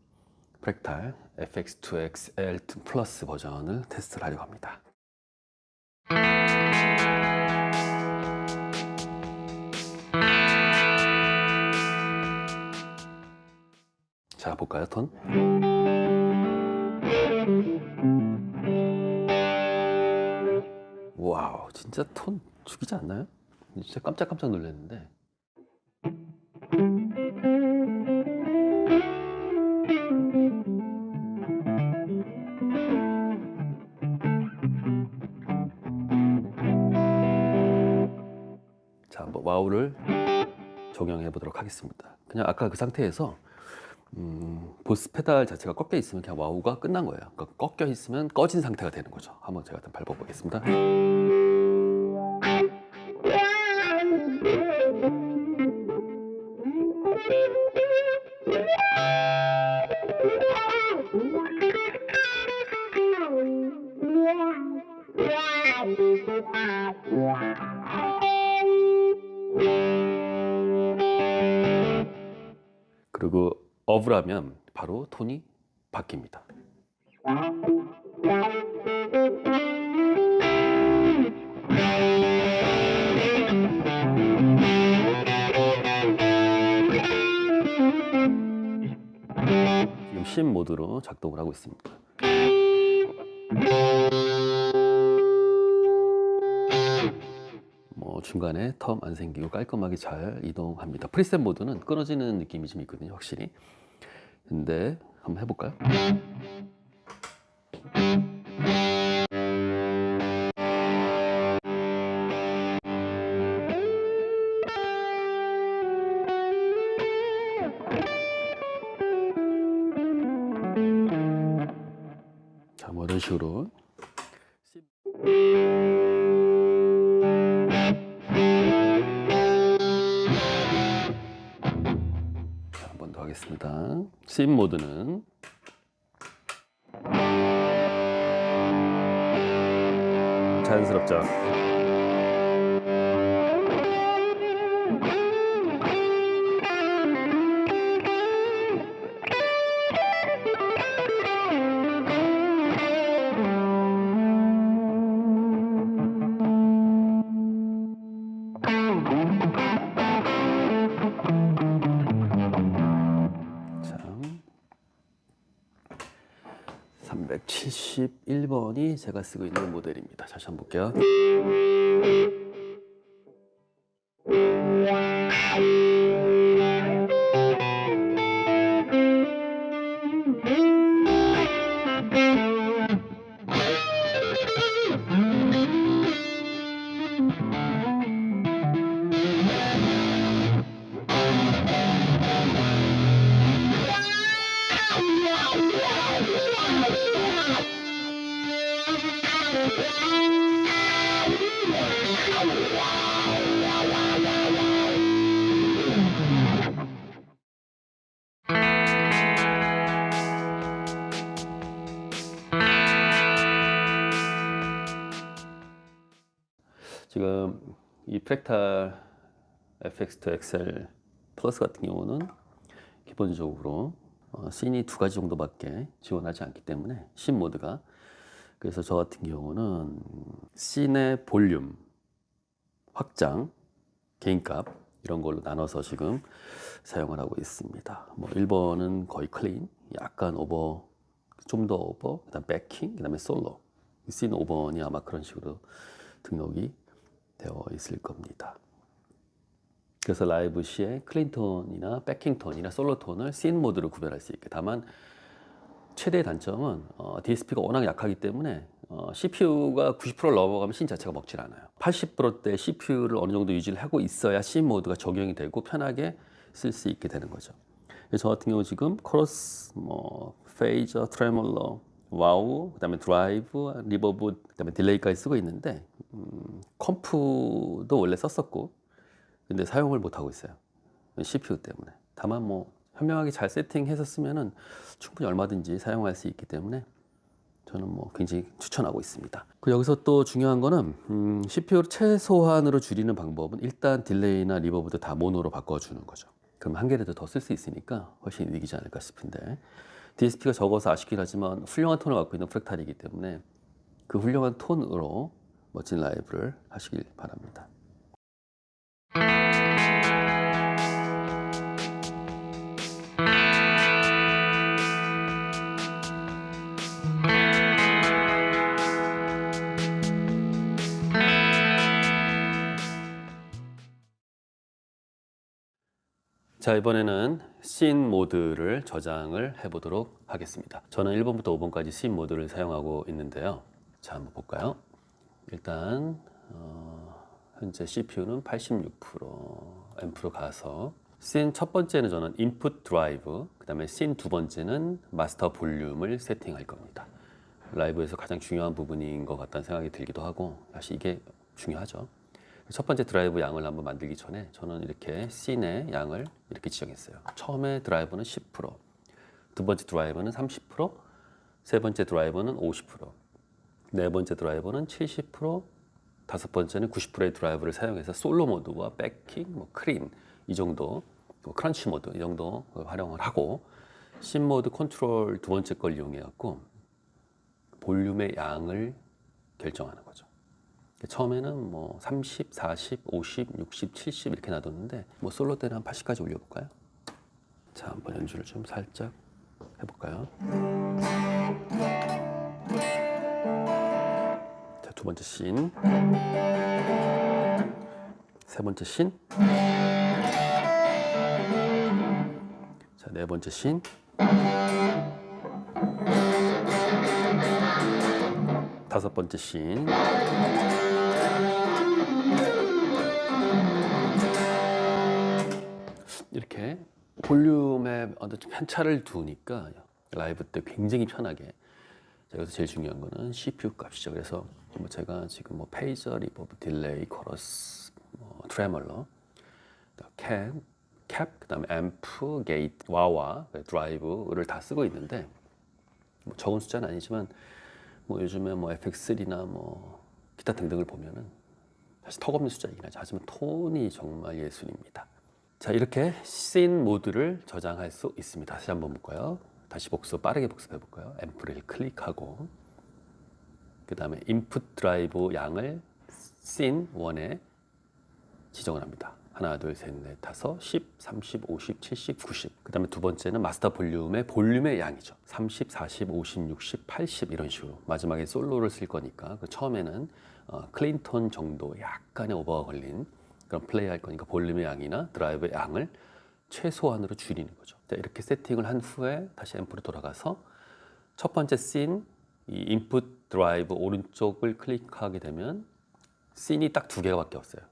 프랙탈 FX2 XL 플러스 버전을 테스트를 하려고 합니다. 자, 볼까요, 톤? 와우, 진짜 톤 죽이지 않나요? 진짜 깜짝깜짝 놀랐는데. 자, 한번 와우를 적용해 보도록 하겠습니다. 그냥 아까 그 상태에서 보스 페달 자체가 꺾여 있으면 그냥 와우가 끝난 거예요. 그러니까 꺾여 있으면 꺼진 상태가 되는 거죠. 한번 제가 일단 밟아보겠습니다. 그리고 업을 하면 바로 톤이 바뀝니다. 지금 쉼 모드로 작동을 하고 있습니다. 중간에 텀 안 생기고 깔끔하게 잘 이동합니다. 프리셋 모드는 끊어지는 느낌이 좀 있거든요, 확실히. 근데 한번 해볼까요? 자, 뭐 이런 식으로. 한 번 더 하겠습니다. 씬 모드는 자연스럽죠. 참, 371번이 제가 쓰고 있는 모델입니다. 다시 한번 볼게요. 지금 이 프랙탈 FX2 XL 플러스 같은 경우는 기본적으로 씬이 2가지 정도밖에 지원하지 않기 때문에 씬 모드가, 그래서 저 같은 경우는 씬의 볼륨, 확장, 개인값 이런 걸로 나눠서 지금 사용을 하고 있습니다. 뭐 1번은 거의 클린, 약간 오버, 좀 더 오버, 그다음 백킹, 그다음에 솔로. 씬 5번이 아마 그런 식으로 등록이 되어 있을 겁니다. 그래서 라이브 시에 클린 톤이나 백킹 톤이나 솔로 톤을 씬 모드로 구별할 수 있게. 다만 최대의 단점은 DSP가 워낙 약하기 때문에 CPU가 90%를 넘어가면 씬 자체가 먹질 않아요. 80%대 CPU를 어느 정도 유지를 하고 있어야 씬 모드가 적용이 되고 편하게 쓸 수 있게 되는 거죠. 저 같은 경우 지금 코러스, 페이저, 트레몰러, 와우, 그다음에 드라이브, 리버브, 그다음에 딜레이까지 쓰고 있는데 컴프도 원래 썼었고 근데 사용을 못 하고 있어요. CPU 때문에. 다만 현명하게 잘 세팅해서 쓰면은 충분히 얼마든지 사용할 수 있기 때문에 저는 굉장히 추천하고 있습니다. 그 여기서 또 중요한 거는 CPU를 최소한으로 줄이는 방법은 일단 딜레이나 리버브도 다 모노로 바꿔주는 거죠. 그럼 한 개라도 더 쓸 수 있으니까 훨씬 이기지 않을까 싶은데, DSP가 적어서 아쉽긴 하지만 훌륭한 톤을 갖고 있는 프랙탈이기 때문에 그 훌륭한 톤으로 멋진 라이브를 하시길 바랍니다. 자, 이번에는 씬 모드를 저장을 해보도록 하겠습니다. 저는 1번부터 5번까지 씬 모드를 사용하고 있는데요. 자, 한번 볼까요? 일단 현재 CPU는 86%, 앰프로 가서 씬 첫 번째는 저는 인풋 드라이브, 그 다음에 씬 두 번째는 마스터 볼륨을 세팅할 겁니다. 라이브에서 가장 중요한 부분인 것 같다는 생각이 들기도 하고, 사실 이게 중요하죠. 첫 번째 드라이브 양을 한번 만들기 전에 저는 이렇게 씬의 양을 이렇게 지정했어요. 처음에 드라이브는 10%, 두 번째 드라이브는 30%, 세 번째 드라이브는 50%, 네 번째 드라이브는 70%, 다섯 번째는 90%의 드라이브를 사용해서 솔로 모드와 백킹, 클린 이 정도, 크런치 모드 이 정도 활용을 하고, 씬 모드 컨트롤 두 번째 걸 이용해 갖고 볼륨의 양을 결정하는 거죠. 처음에는 30, 40, 50, 60, 70 이렇게 놔뒀는데 솔로 때는 한 80까지 올려볼까요? 자, 한번 연주를 좀 살짝 해볼까요? 자, 두 번째 씬, 세 번째 씬, 자, 네 번째 씬, 다섯 번째 씬, 이렇게 볼륨에 좀 편차를 두니까 라이브 때 굉장히 편하게. 여기서 제일 중요한 거는 CPU 값이죠. 그래서 제가 지금 페이저, 리버브, 딜레이, 코러스, 트레멀러, 캡, 그다음에 앰프, 게이트, 와와, 드라이브를 다 쓰고 있는데 적은 숫자는 아니지만 요즘에 FX3나 기타 등등을 보면은 사실 턱없는 숫자이긴 하죠. 하지만 톤이 정말 예술입니다. 자, 이렇게 씬 모드를 저장할 수 있습니다. 다시 한번 볼까요? 다시 빠르게 복습해 볼까요? 앰프를 클릭하고 그 다음에 인풋 드라이브 양을 씬 1에 지정을 합니다. 하나, 둘, 셋, 넷, 다섯, 10, 30, 50, 70, 90. 그 다음에 두 번째는 마스터 볼륨의 양이죠. 30, 40, 50, 60, 80 이런 식으로. 마지막에 솔로를 쓸 거니까 처음에는 클린톤 정도 약간의 오버가 걸린 그런 플레이 할 거니까 볼륨의 양이나 드라이브의 양을 최소한으로 줄이는 거죠. 자, 이렇게 세팅을 한 후에 다시 앰프로 돌아가서 첫 번째 씬, 이 인풋 드라이브 오른쪽을 클릭하게 되면 씬이 딱 두 개밖에 없어요.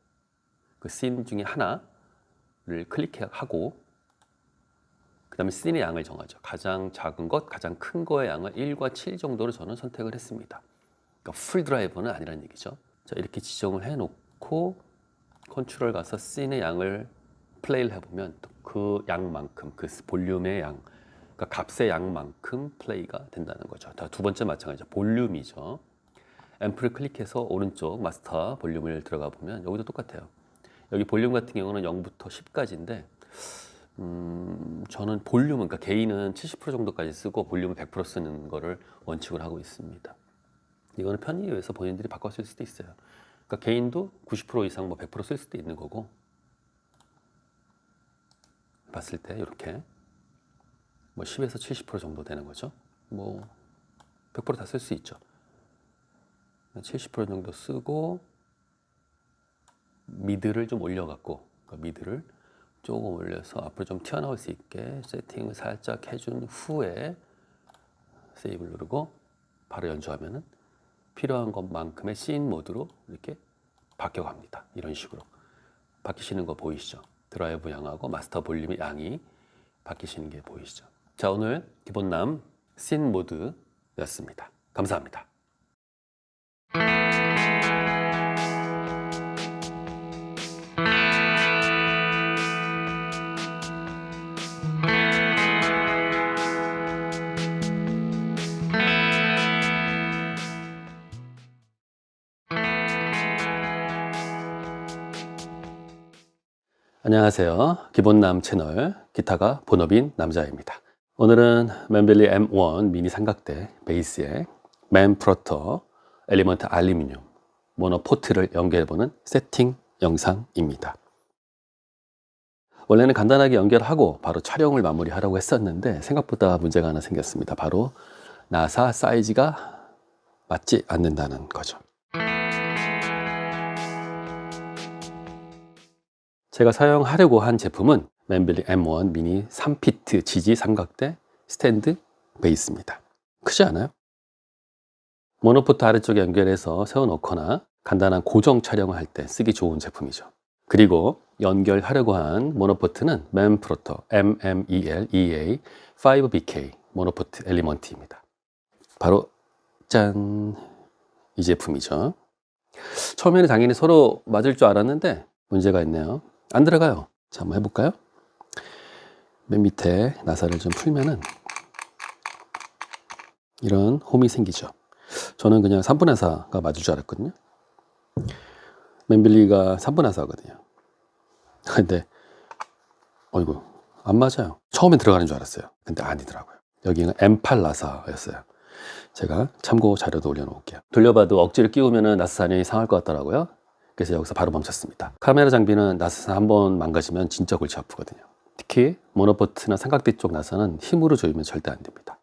그 씬 중에 하나를 클릭하고 그 다음에 씬의 양을 정하죠. 가장 작은 것, 가장 큰 거의 양을 1과 7 정도로 저는 선택을 했습니다. 그러니까 풀 드라이브는 아니라는 얘기죠. 자, 이렇게 지정을 해놓고 컨트롤 가서 씬의 양을 플레이를 해보면 그 양만큼, 그 볼륨의 양, 그러니까 값의 양만큼 플레이가 된다는 거죠. 두 번째 마찬가지죠. 볼륨이죠. 앰프를 클릭해서 오른쪽 마스터 볼륨을 들어가 보면 여기도 똑같아요. 여기 볼륨 같은 경우는 0부터 10까지인데 저는 볼륨은, 그러니까 게인은 70% 정도까지 쓰고 볼륨을 100% 쓰는 거를 원칙으로 하고 있습니다. 이거는 편의에 의해서 본인들이 바꿔 쓸 수도 있어요. 그러니까 게인도 90% 이상 100%쓸 수도 있는 거고, 봤을 때 이렇게 10에서 70% 정도 되는 거죠. 100% 다 쓸 수 있죠. 70% 정도 쓰고 미드를 좀 올려갖고, 그러니까 미드를 조금 올려서 앞으로 좀 튀어나올 수 있게 세팅을 살짝 해준 후에 세이브를 누르고 바로 연주하면은 필요한 것만큼의 씬 모드로 이렇게 바뀌어갑니다. 이런 식으로 바뀌시는 거 보이시죠? 드라이브 양하고 마스터 볼륨의 양이 바뀌시는 게 보이시죠? 자, 오늘 기본남 씬 모드였습니다. 감사합니다. 안녕하세요. 기본남 채널 기타가 본업인 남자입니다. 오늘은 맨빌리 M1 미니 삼각대 베이스에 맨프로터 엘리먼트 알루미늄 모노포트를 연결해보는 세팅 영상입니다. 원래는 간단하게 연결하고 바로 촬영을 마무리하려고 했었는데 생각보다 문제가 하나 생겼습니다. 바로 나사 사이즈가 맞지 않는다는 거죠. 제가 사용하려고 한 제품은 맨빌리 M1 미니 3피트 지지 삼각대 스탠드 베이스입니다. 크지 않아요? 모노포트 아래쪽에 연결해서 세워놓거나 간단한 고정 촬영을 할 때 쓰기 좋은 제품이죠. 그리고 연결하려고 한 모노포트는 맨프로터 MMEL-EA 5BK 모노포트 엘리먼트입니다. 바로 짠! 이 제품이죠. 처음에는 당연히 서로 맞을 줄 알았는데 문제가 있네요. 안 들어가요. 자, 한번 해볼까요? 맨 밑에 나사를 좀 풀면은 이런 홈이 생기죠. 저는 그냥 3분 나사가 맞을 줄 알았거든요. 맨빌리가 3분 나사거든요. 근데 어이구, 안 맞아요. 처음엔 들어가는 줄 알았어요. 근데 아니더라고요. 여기는 M8 나사였어요. 제가 참고 자료도 올려놓을게요. 돌려봐도 억지로 끼우면 나사산이 상할 것 같더라고요. 그래서 여기서 바로 멈췄습니다. 카메라 장비는 나사산 한번 망가지면 진짜 골치 아프거든요. 특히 모노포트나 삼각대 쪽 나사는 힘으로 조이면 절대 안 됩니다.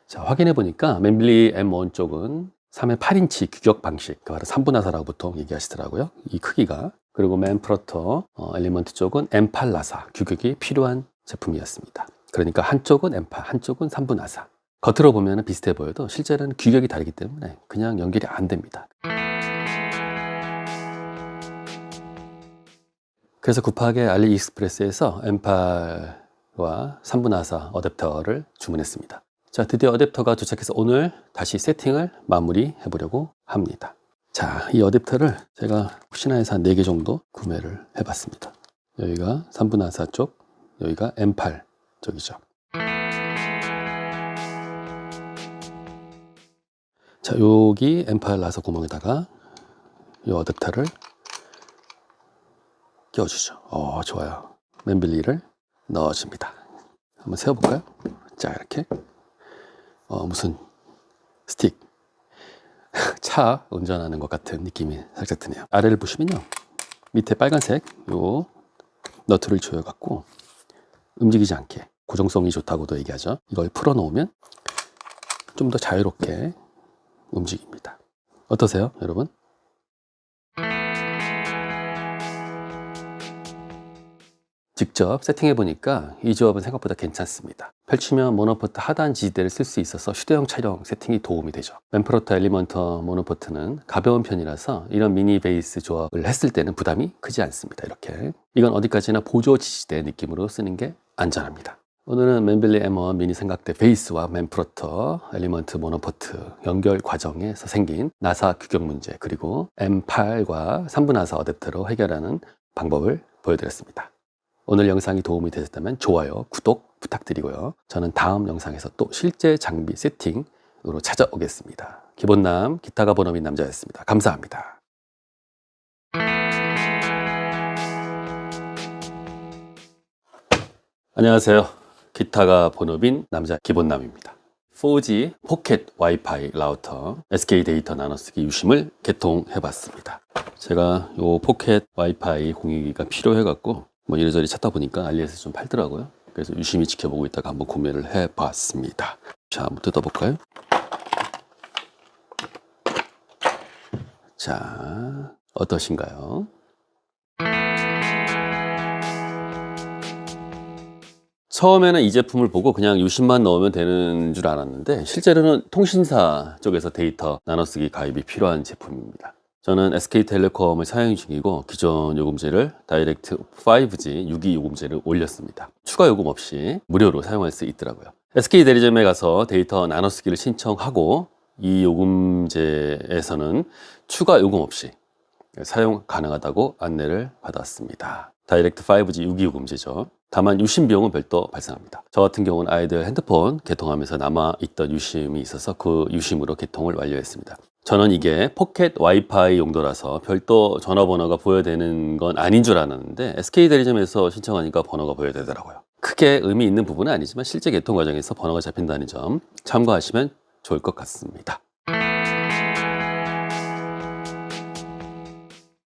자, 확인해 보니까 맨빌리 M1 쪽은 3회 8인치 규격 방식, 바로 3분 나사라고 보통 얘기하시더라고요. 이 크기가. 그리고 맨프로터 엘리먼트 쪽은 M8 나사 규격이 필요한 제품이었습니다. 그러니까 한쪽은 M8, 한쪽은 3분 나사. 겉으로 보면 비슷해 보여도 실제로는 규격이 다르기 때문에 그냥 연결이 안 됩니다. 그래서 급하게 알리익스프레스에서 M8와 3분 나사 어댑터를 주문했습니다. 자, 드디어 어댑터가 도착해서 오늘 다시 세팅을 마무리해 보려고 합니다. 자, 이 어댑터를 제가 혹시나 해서 한 4개 정도 구매를 해봤습니다. 여기가 3분 나사 쪽, 여기가 M8 쪽이죠. 자, 여기 M8 나사 구멍에다가 이 어댑터를 끼워주죠. 좋아요. 맨빌리를 넣어줍니다. 한번 세워볼까요? 자, 이렇게. 무슨 스틱. 차 운전하는 것 같은 느낌이 살짝 드네요. 아래를 보시면요. 밑에 빨간색 요 너트를 조여갖고 움직이지 않게 고정성이 좋다고도 얘기하죠. 이걸 풀어놓으면 좀 더 자유롭게 움직입니다. 어떠세요, 여러분? 직접 세팅해 보니까 이 조합은 생각보다 괜찮습니다. 펼치면 모노포트 하단 지지대를 쓸 수 있어서 휴대용 촬영 세팅이 도움이 되죠. 맨프로터 엘리먼트 모노포트는 가벼운 편이라서 이런 미니 베이스 조합을 했을 때는 부담이 크지 않습니다. 이렇게. 이건 어디까지나 보조 지지대 느낌으로 쓰는 게 안전합니다. 오늘은 맨빌리 M1 미니 삼각대 베이스와 맨프로터 엘리먼트 모노포트 연결 과정에서 생긴 나사 규격 문제, 그리고 M8과 3분 나사 어댑터로 해결하는 방법을 보여드렸습니다. 오늘 영상이 도움이 되셨다면 좋아요, 구독 부탁드리고요. 저는 다음 영상에서 또 실제 장비 세팅으로 찾아오겠습니다. 기본남 기타가 본업인 남자였습니다. 감사합니다. 안녕하세요. 기타가 본업인 남자 기본남입니다. 4G 포켓 와이파이 라우터 SK 데이터 나눠쓰기 유심을 개통해봤습니다. 제가 요 포켓 와이파이 공유기가 필요해갖고 뭐 이리저리 찾다 보니까 알리에서 좀 팔더라고요. 그래서 유심히 지켜보고 있다가 한번 구매를 해봤습니다. 자, 한번 뜯어볼까요? 자, 어떠신가요? 처음에는 이 제품을 보고 그냥 유심만 넣으면 되는 줄 알았는데 실제로는 통신사 쪽에서 데이터 나눠쓰기 가입이 필요한 제품입니다. 저는 SK텔레콤을 사용 중이고 기존 요금제를 다이렉트 5G 6기 요금제를 올렸습니다. 추가 요금 없이 무료로 사용할 수 있더라고요. SK 대리점에 가서 데이터 나눠쓰기를 신청하고 이 요금제에서는 추가 요금 없이 사용 가능하다고 안내를 받았습니다. 다이렉트 5G 6기 요금제죠. 다만 유심 비용은 별도 발생합니다. 저 같은 경우는 아이들 핸드폰 개통하면서 남아있던 유심이 있어서 그 유심으로 개통을 완료했습니다. 저는 이게 포켓 와이파이 용도라서 별도 전화번호가 보여되는 건 아닌 줄 알았는데 SK 대리점에서 신청하니까 번호가 보여되더라고요. 크게 의미 있는 부분은 아니지만 실제 개통 과정에서 번호가 잡힌다는 점 참고하시면 좋을 것 같습니다.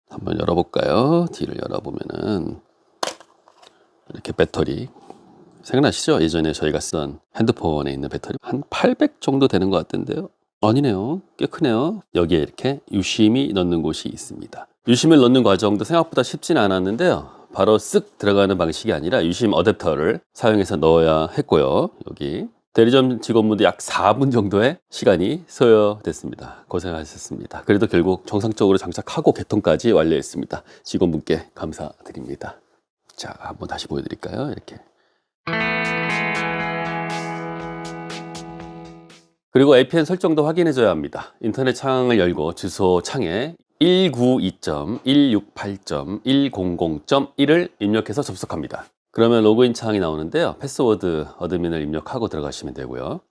한번 열어볼까요? 뒤를 열어보면은 이렇게 배터리 생각나시죠? 예전에 저희가 쓰던 핸드폰에 있는 배터리 한 800 정도 되는 것 같던데요. 아니네요. 꽤 크네요. 여기에 이렇게 유심이 넣는 곳이 있습니다. 유심을 넣는 과정도 생각보다 쉽진 않았는데요. 바로 쓱 들어가는 방식이 아니라 유심 어댑터를 사용해서 넣어야 했고요. 여기 대리점 직원분들 약 4분 정도의 시간이 소요됐습니다. 고생하셨습니다. 그래도 결국 정상적으로 장착하고 개통까지 완료했습니다. 직원분께 감사드립니다. 자, 한번 다시 보여드릴까요? 이렇게. 그리고 APN 설정도 확인해줘야 합니다. 인터넷 창을 열고 주소 창에 192.168.100.1을 입력해서 접속합니다. 그러면 로그인 창이 나오는데요. 패스워드 어드민을 입력하고 들어가시면 되고요.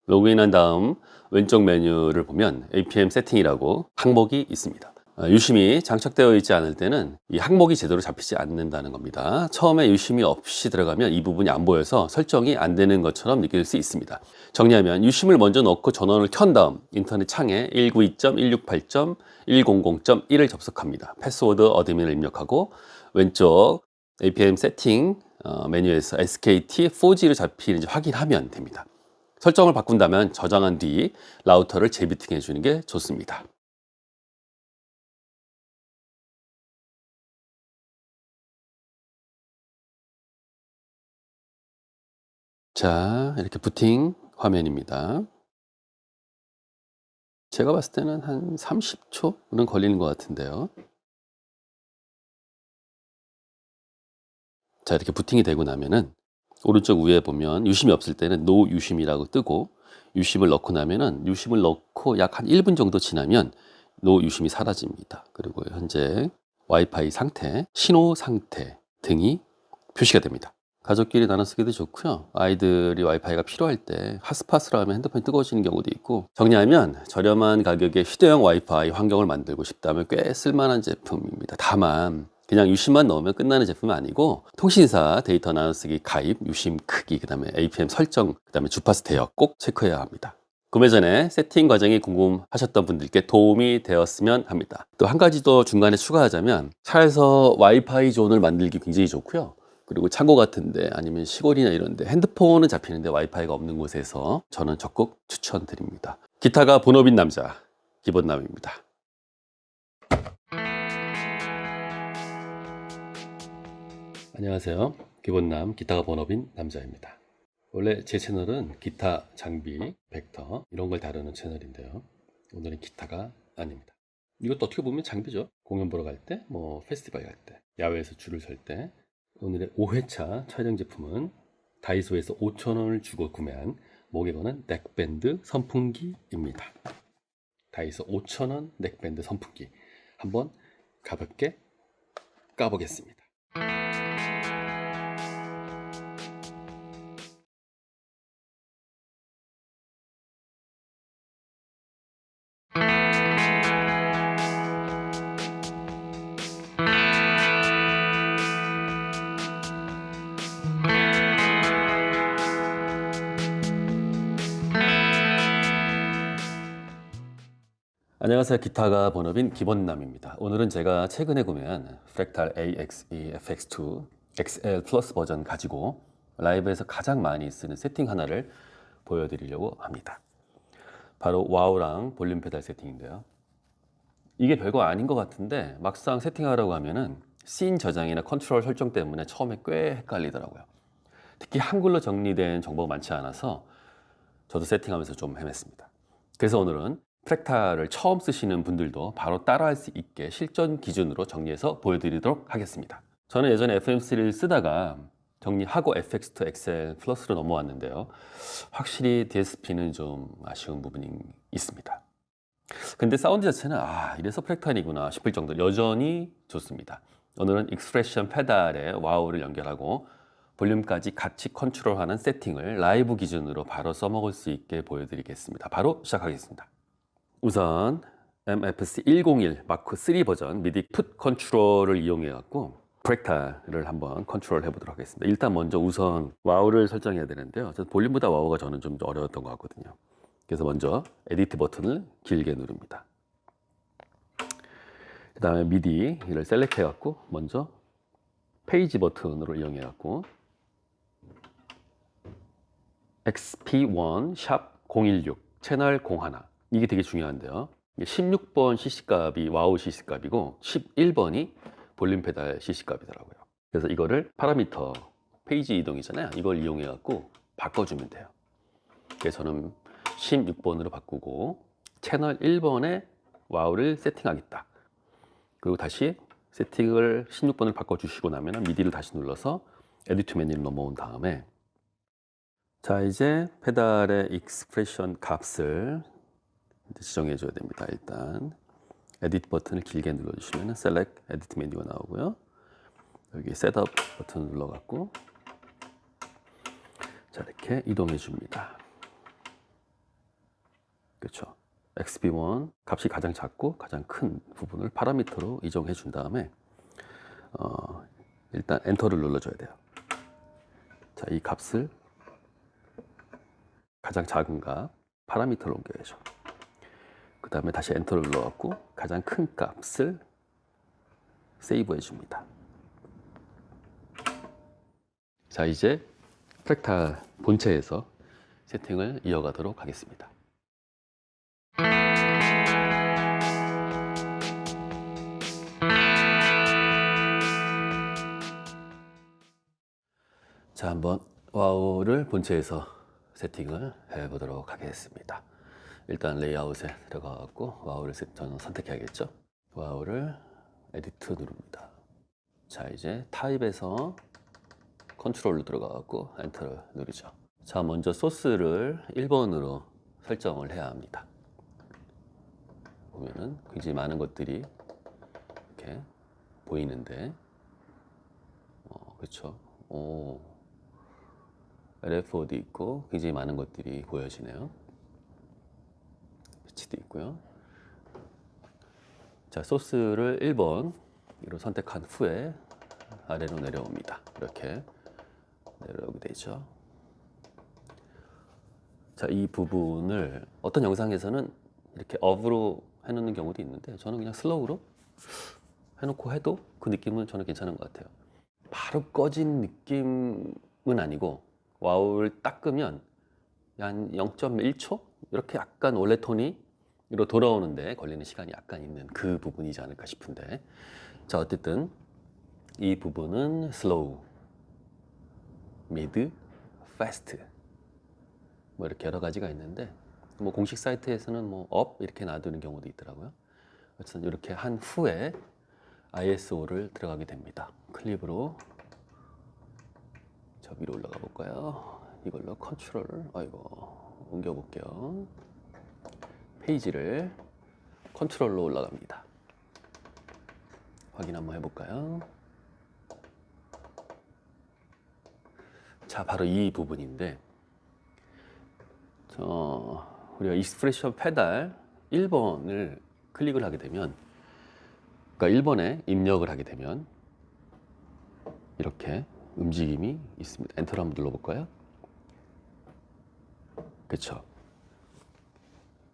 로그인한 다음 왼쪽 메뉴를 보면 APM 세팅이라고 항목이 있습니다. 유심이 장착되어 있지 않을 때는 이 항목이 제대로 잡히지 않는다는 겁니다. 처음에 유심이 없이 들어가면 이 부분이 안 보여서 설정이 안 되는 것처럼 느낄 수 있습니다. 정리하면 유심을 먼저 넣고 전원을 켠 다음 인터넷 창에 192.168.100.1을 접속합니다. 패스워드 어드민을 입력하고 왼쪽 APM 세팅 메뉴에서 SKT 4G로 잡히는지 확인하면 됩니다. 설정을 바꾼다면 저장한 뒤 라우터를 재비팅해 주는 게 좋습니다. 자, 이렇게 부팅 화면입니다. 제가 봤을 때는 한 30초는 걸리는 것 같은데요. 자, 이렇게 부팅이 되고 나면은 오른쪽 위에 보면 유심이 없을 때는 노 유심이라고 뜨고 유심을 넣고 나면은 유심을 넣고 약 한 1분 정도 지나면 노 유심이 사라집니다. 그리고 현재 와이파이 상태, 신호 상태 등이 표시가 됩니다. 가족끼리 나눠 쓰기도 좋고요. 아이들이 와이파이가 필요할 때 핫스팟으로 하면 핸드폰이 뜨거워지는 경우도 있고, 정리하면 저렴한 가격에 휴대용 와이파이 환경을 만들고 싶다면 꽤 쓸만한 제품입니다. 다만 그냥 유심만 넣으면 끝나는 제품은 아니고 통신사 데이터 나눠쓰기 가입, 유심 크기, 그 다음에 APM 설정, 그 다음에 주파수 대역 꼭 체크해야 합니다. 구매 전에 세팅 과정이 궁금하셨던 분들께 도움이 되었으면 합니다. 또 한 가지 더 중간에 추가하자면 차에서 와이파이 존을 만들기 굉장히 좋고요. 그리고 창고 같은데 아니면 시골이나 이런데 핸드폰은 잡히는데 와이파이가 없는 곳에서 저는 적극 추천드립니다. 기타가 본업인 남자 기본남입니다. 안녕하세요. 기본남 기타가 본업인 남자입니다. 원래 제 채널은 기타, 장비, 벡터 이런 걸 다루는 채널인데요. 오늘은 기타가 아닙니다. 이것도 어떻게 보면 장비죠. 공연 보러 갈 때, 뭐 페스티벌 갈 때, 야외에서 줄을 설 때. 오늘의 5회차 촬영 제품은 다이소에서 5,000원을 주고 구매한 목에 거는 넥밴드 선풍기입니다. 다이소 5,000원 넥밴드 선풍기 한번 가볍게 까보겠습니다. 안녕하세요. 기타가 본업인 기본남입니다. 오늘은 제가 최근에 구매한 프랙탈 AXE FX2 XL 플러스 버전 가지고 라이브에서 가장 많이 쓰는 세팅 하나를 보여드리려고 합니다. 바로 와우랑 볼륨 페달 세팅인데요. 이게 별거 아닌 것 같은데 막상 세팅하라고 하면은 씬 저장이나 컨트롤 설정 때문에 처음에 꽤 헷갈리더라고요. 특히 한글로 정리된 정보가 많지 않아서 저도 세팅하면서 좀 헤맸습니다. 그래서 오늘은 프랙탈을 처음 쓰시는 분들도 바로 따라할 수 있게 실전 기준으로 정리해서 보여드리도록 하겠습니다. 저는 예전에 FM3를 쓰다가 정리하고 FX2 XL 플러스로 넘어왔는데요. 확실히 DSP는 좀 아쉬운 부분이 있습니다. 근데 사운드 자체는 이래서 프랙탈이구나 싶을 정도로 여전히 좋습니다. 오늘은 익스프레션 페달에 와우를 연결하고 볼륨까지 같이 컨트롤하는 세팅을 라이브 기준으로 바로 써먹을 수 있게 보여드리겠습니다. 바로 시작하겠습니다. 우선 MFC 101 마크 3 버전 미디 풋 컨트롤을 이용해 갖고 프랙탈을 한번 컨트롤 해보도록 하겠습니다. 일단 먼저 우선 와우를 설정해야 되는데요. 볼륨보다 와우가 저는 좀 어려웠던 것 같거든요. 그래서 먼저 에디트 버튼을 길게 누릅니다. 그 다음에 미디를 셀렉트 해 갖고 먼저 페이지 버튼으로 이용해 갖고 XP1 샵016 채널 01 이게 되게 중요한데요. 16번 CC값이 와우 CC값이고 11번이 볼륨 페달 CC값이더라고요. 그래서 이거를 파라미터 페이지 이동이잖아요. 이걸 이용해 갖고 바꿔주면 돼요. 그래서 저는 16번으로 바꾸고 채널 1번에 와우를 세팅하겠다. 그리고 다시 세팅을 16번을 바꿔주시고 나면 미디를 다시 눌러서 에디트 메뉴로 넘어온 다음에 자 이제 페달의 익스프레션 값을 지정해 줘야 됩니다. 일단 에디트 버튼을 길게 눌러주시면 셀렉트 에디트 메뉴가 나오고요. 여기 셋업 버튼을 눌러갖고 자 이렇게 이동해 줍니다. 그렇죠. XP1 값이 가장 작고 가장 큰 부분을 파라미터로 이동해 준 다음에 일단 엔터를 눌러줘야 돼요. 자, 이 값을 가장 작은 값 파라미터로 옮겨야죠. 그 다음에 다시 엔터를 눌러갖고 가장 큰 값을 세이브해 줍니다. 자 이제 프랙탈 본체에서 세팅을 이어가도록 하겠습니다. 자 한번 와우를 본체에서 세팅을 해보도록 하겠습니다. 일단 레이아웃에 들어가갖고 와우를 저는 선택해야겠죠. 와우를 에디트 누릅니다. 자 이제 타입에서 컨트롤로 들어가갖고 엔터를 누르죠. 자 먼저 소스를 1번으로 설정을 해야 합니다. 보면은 굉장히 많은 것들이 이렇게 보이는데 그렇죠. LFO도 있고 굉장히 많은 것들이 보여지네요. 피치도 있고요. 자 소스를 1번으로 선택한 후에 아래로 내려옵니다. 이렇게 내려오게 되죠. 자 이 부분을 어떤 영상에서는 이렇게 업으로 해놓는 경우도 있는데 저는 그냥 슬로우로 해놓고 해도 그 느낌은 저는 괜찮은 것 같아요. 바로 꺼진 느낌은 아니고 와우를 딱 끄면 한 0.1초 이렇게 약간 원래 톤이로 돌아오는데 걸리는 시간이 약간 있는 그 부분이지 않을까 싶은데 자 어쨌든 이 부분은 슬로우, 미드, 패스트 뭐 이렇게 여러 가지가 있는데 뭐 공식 사이트에서는 뭐 업 이렇게 놔두는 경우도 있더라고요. 어쨌든 이렇게 한 후에 ISO를 들어가게 됩니다. 클립으로 저 위로 올라가 볼까요? 이걸로 컨트롤을 옮겨 볼게요. 페이지를 컨트롤로 올라갑니다. 확인 한번 해볼까요? 자 바로 이 부분인데 우리가 익스프레션 페달 1번을 클릭을 하게 되면 그러니까 1번에 입력을 하게 되면 이렇게 움직임이 있습니다. 엔터를 한번 눌러볼까요? 그렇죠.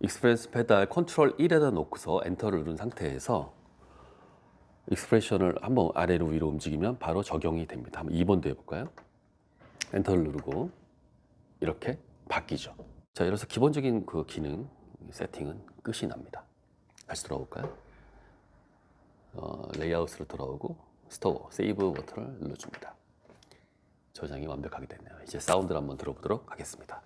익스프레스 페달 컨트롤 1에다 놓고서 엔터를 누른 상태에서 익스프레션을 한번 아래로 위로 움직이면 바로 적용이 됩니다. 한번 2번도 해볼까요? 엔터를 누르고 이렇게 바뀌죠. 자, 이래서 기본적인 그 기능 세팅은 끝이 납니다. 다시 돌아올까요? 레이아웃으로 돌아오고 스토어, 세이브 버튼을 눌러줍니다. 저장이 완벽하게 됐네요. 이제 사운드를 한번 들어보도록 하겠습니다.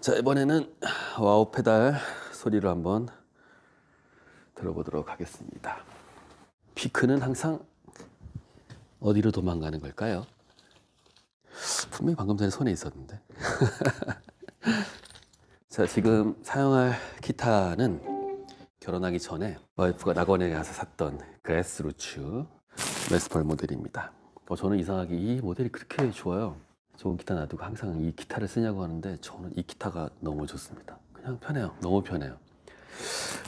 자, 이번에는 와우 페달 소리를 한번 들어보도록 하겠습니다. 피크는 항상 어디로 도망가는 걸까요? 분명히 방금 전에 손에 있었는데. 자, 지금 사용할 기타는 결혼하기 전에 와이프가 낙원에 가서 샀던 그레스루츠 레스폴 모델입니다. 저는 이상하게 이 모델이 그렇게 좋아요. 좋은 기타 놔두고 항상 이 기타를 쓰냐고 하는데 저는 이 기타가 너무 좋습니다. 그냥 편해요. 너무 편해요.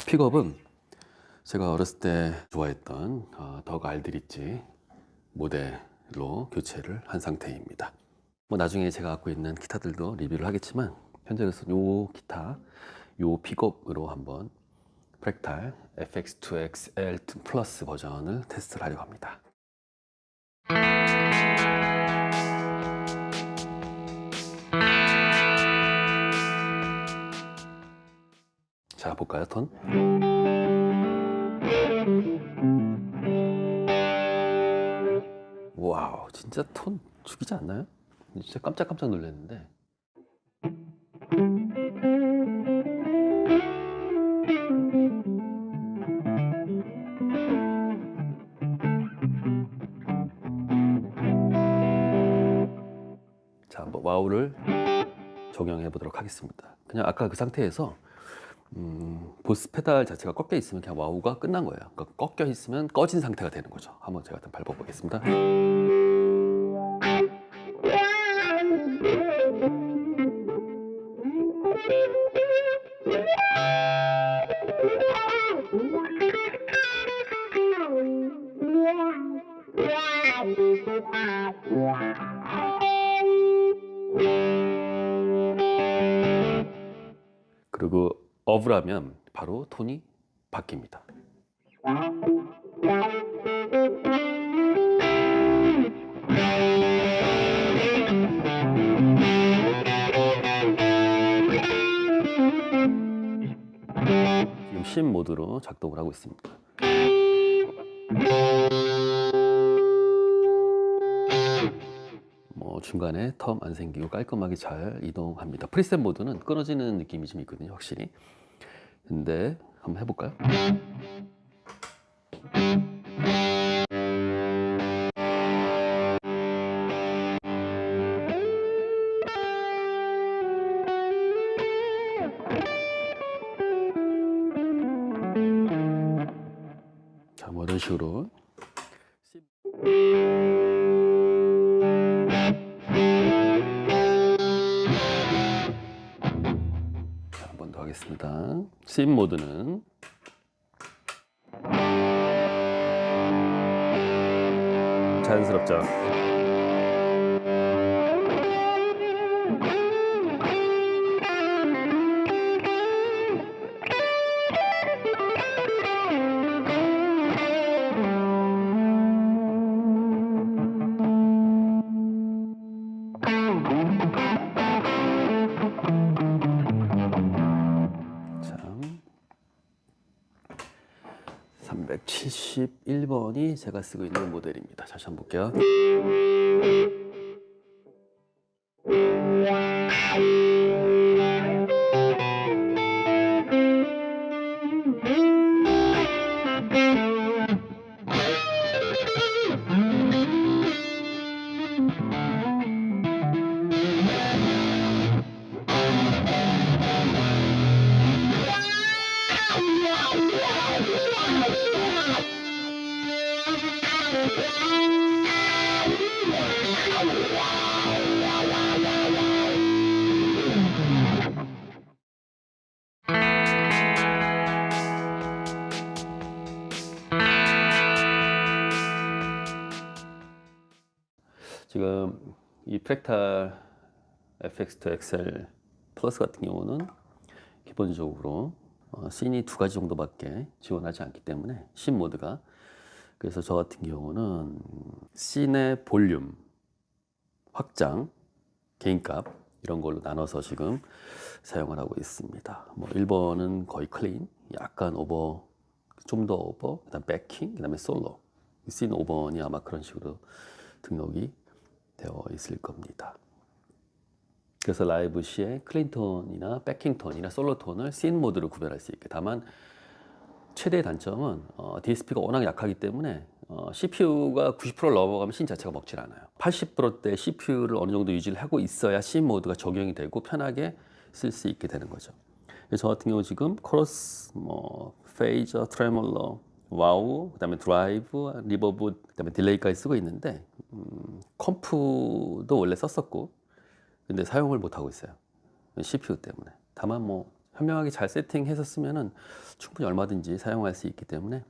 픽업은 제가 어렸을 때 좋아했던 덕 알드리치 모델로 교체를 한 상태입니다. 뭐 나중에 제가 갖고 있는 기타들도 리뷰를 하겠지만 현재로서 요 기타, 요 픽업으로 한번 프랙탈 FX2XL 플러스 버전을 테스트를 하려고 합니다. 자, 볼까요, 톤? 와우, 진짜 톤 죽이지 않나요? 진짜 깜짝깜짝 놀랐는데. 자, 한번 와우를 적용해 보도록 하겠습니다. 그냥 아까 그 상태에서 보스 페달 자체가 꺾여 있으면 그냥 와우가 끝난 거예요. 그러니까 꺾여 있으면 꺼진 상태가 되는 거죠. 한번 제가 밟아 보겠습니다. 그리고 업을 하면 바로 톤이 바뀝니다. 지금 신 모드로 작동을 하고 있습니다. 중간에 텀 안 생기고 깔끔하게 잘 이동합니다. 프리셋 모드는 끊어지는 느낌이 좀 있거든요, 확실히. 근데 한번 해볼까요? 자, 뭐 이런 식으로. 한 번 더 하겠습니다. 씬 모드는 자연스럽죠. 참, 371번이 제가 쓰고 있는 모델입니다. 다시 한번 볼게요. 지금 이 프랙탈 FX2 XL 플러스 같은 경우는 기본적으로 씬이 2가지 정도밖에 지원하지 않기 때문에 씬 모드가, 그래서 저 같은 경우는 씬의 볼륨, 확장, 개인값 이런 걸로 나눠서 지금 사용을 하고 있습니다. 뭐 1번은 거의 클린, 약간 오버, 좀 더 오버, 그다음 백킹, 그다음에 솔로. 씬 5번이 아마 그런 식으로 등록이 되어 있을 겁니다. 그래서 라이브 시에 클린 톤이나 백킹 톤이나 솔로 톤을 씬 모드로 구별할 수 있게. 다만 최대의 단점은 DSP가 워낙 약하기 때문에 CPU가 90%를 넘어가면 씬 자체가 먹질 않아요. 80%대 CPU를 어느 정도 유지를 하고 있어야 씬 모드가 적용이 되고 편하게 쓸 수 있게 되는 거죠. 저 같은 경우 지금 코러스, 페이저, 트레몰러, 와우, 그다음에 드라이브, 리버브, 그다음에 딜레이까지 쓰고 있는데 컴프도 원래 썼었고 근데 사용을 못 하고 있어요. CPU 때문에. 다만 뭐 현명하게 잘 세팅해서 쓰면은 충분히 얼마든지 사용할 수 있기 때문에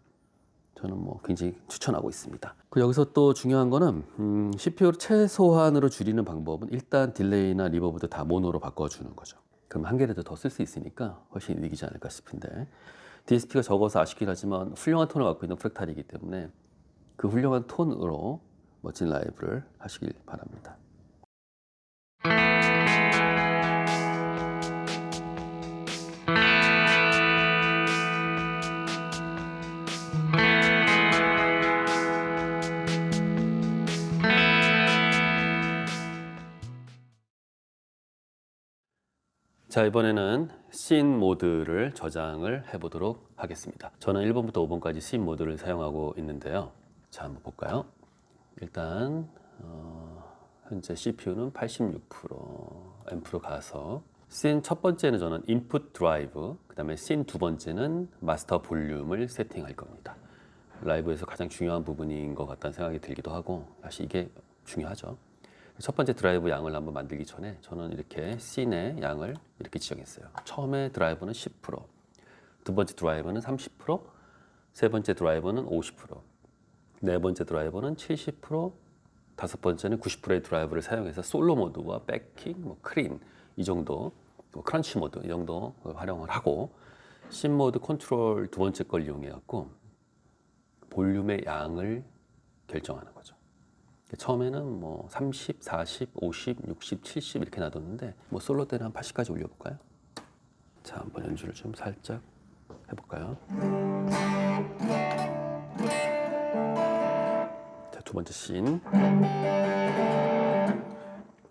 저는 뭐 굉장히 추천하고 있습니다. 그 여기서 또 중요한 거는 CPU를 최소한으로 줄이는 방법은 일단 딜레이나 리버브도 다 모노로 바꿔주는 거죠. 그럼 한 개라도 더 쓸 수 있으니까 훨씬 이득이지 않을까 싶은데, DSP가 적어서 아쉽긴 하지만 훌륭한 톤을 갖고 있는 프랙탈이기 때문에 그 훌륭한 톤으로 멋진 라이브를 하시길 바랍니다. 자, 이번에는 씬 모드를 저장을 해보도록 하겠습니다. 저는 1번부터 5번까지 씬 모드를 사용하고 있는데요. 자, 한번 볼까요? 일단 현재 CPU는 86%, 앰프로 가서 씬 첫 번째는 저는 인풋 드라이브, 그 다음에 씬 두 번째는 마스터 볼륨을 세팅할 겁니다. 라이브에서 가장 중요한 부분인 것 같다는 생각이 들기도 하고, 사실 이게 중요하죠. 첫 번째 드라이브 양을 한번 만들기 전에 저는 이렇게 씬의 양을 이렇게 지정했어요. 처음에 드라이브는 10%, 두 번째 드라이브는 30%, 세 번째 드라이브는 50%, 네 번째 드라이브는 70%, 다섯 번째는 90%의 드라이브를 사용해서 솔로 모드와 백킹, 클린 이 정도, 크런치 모드 이 정도 활용을 하고, 씬 모드 컨트롤 두 번째 걸 이용해 갖고 볼륨의 양을 결정하는 거죠. 처음에는 뭐 30, 40, 50, 60, 70 이렇게 놔뒀는데 뭐 솔로 때는 한 80까지 올려볼까요? 자, 한번 연주를 좀 살짝 해볼까요? 자, 두 번째 씬,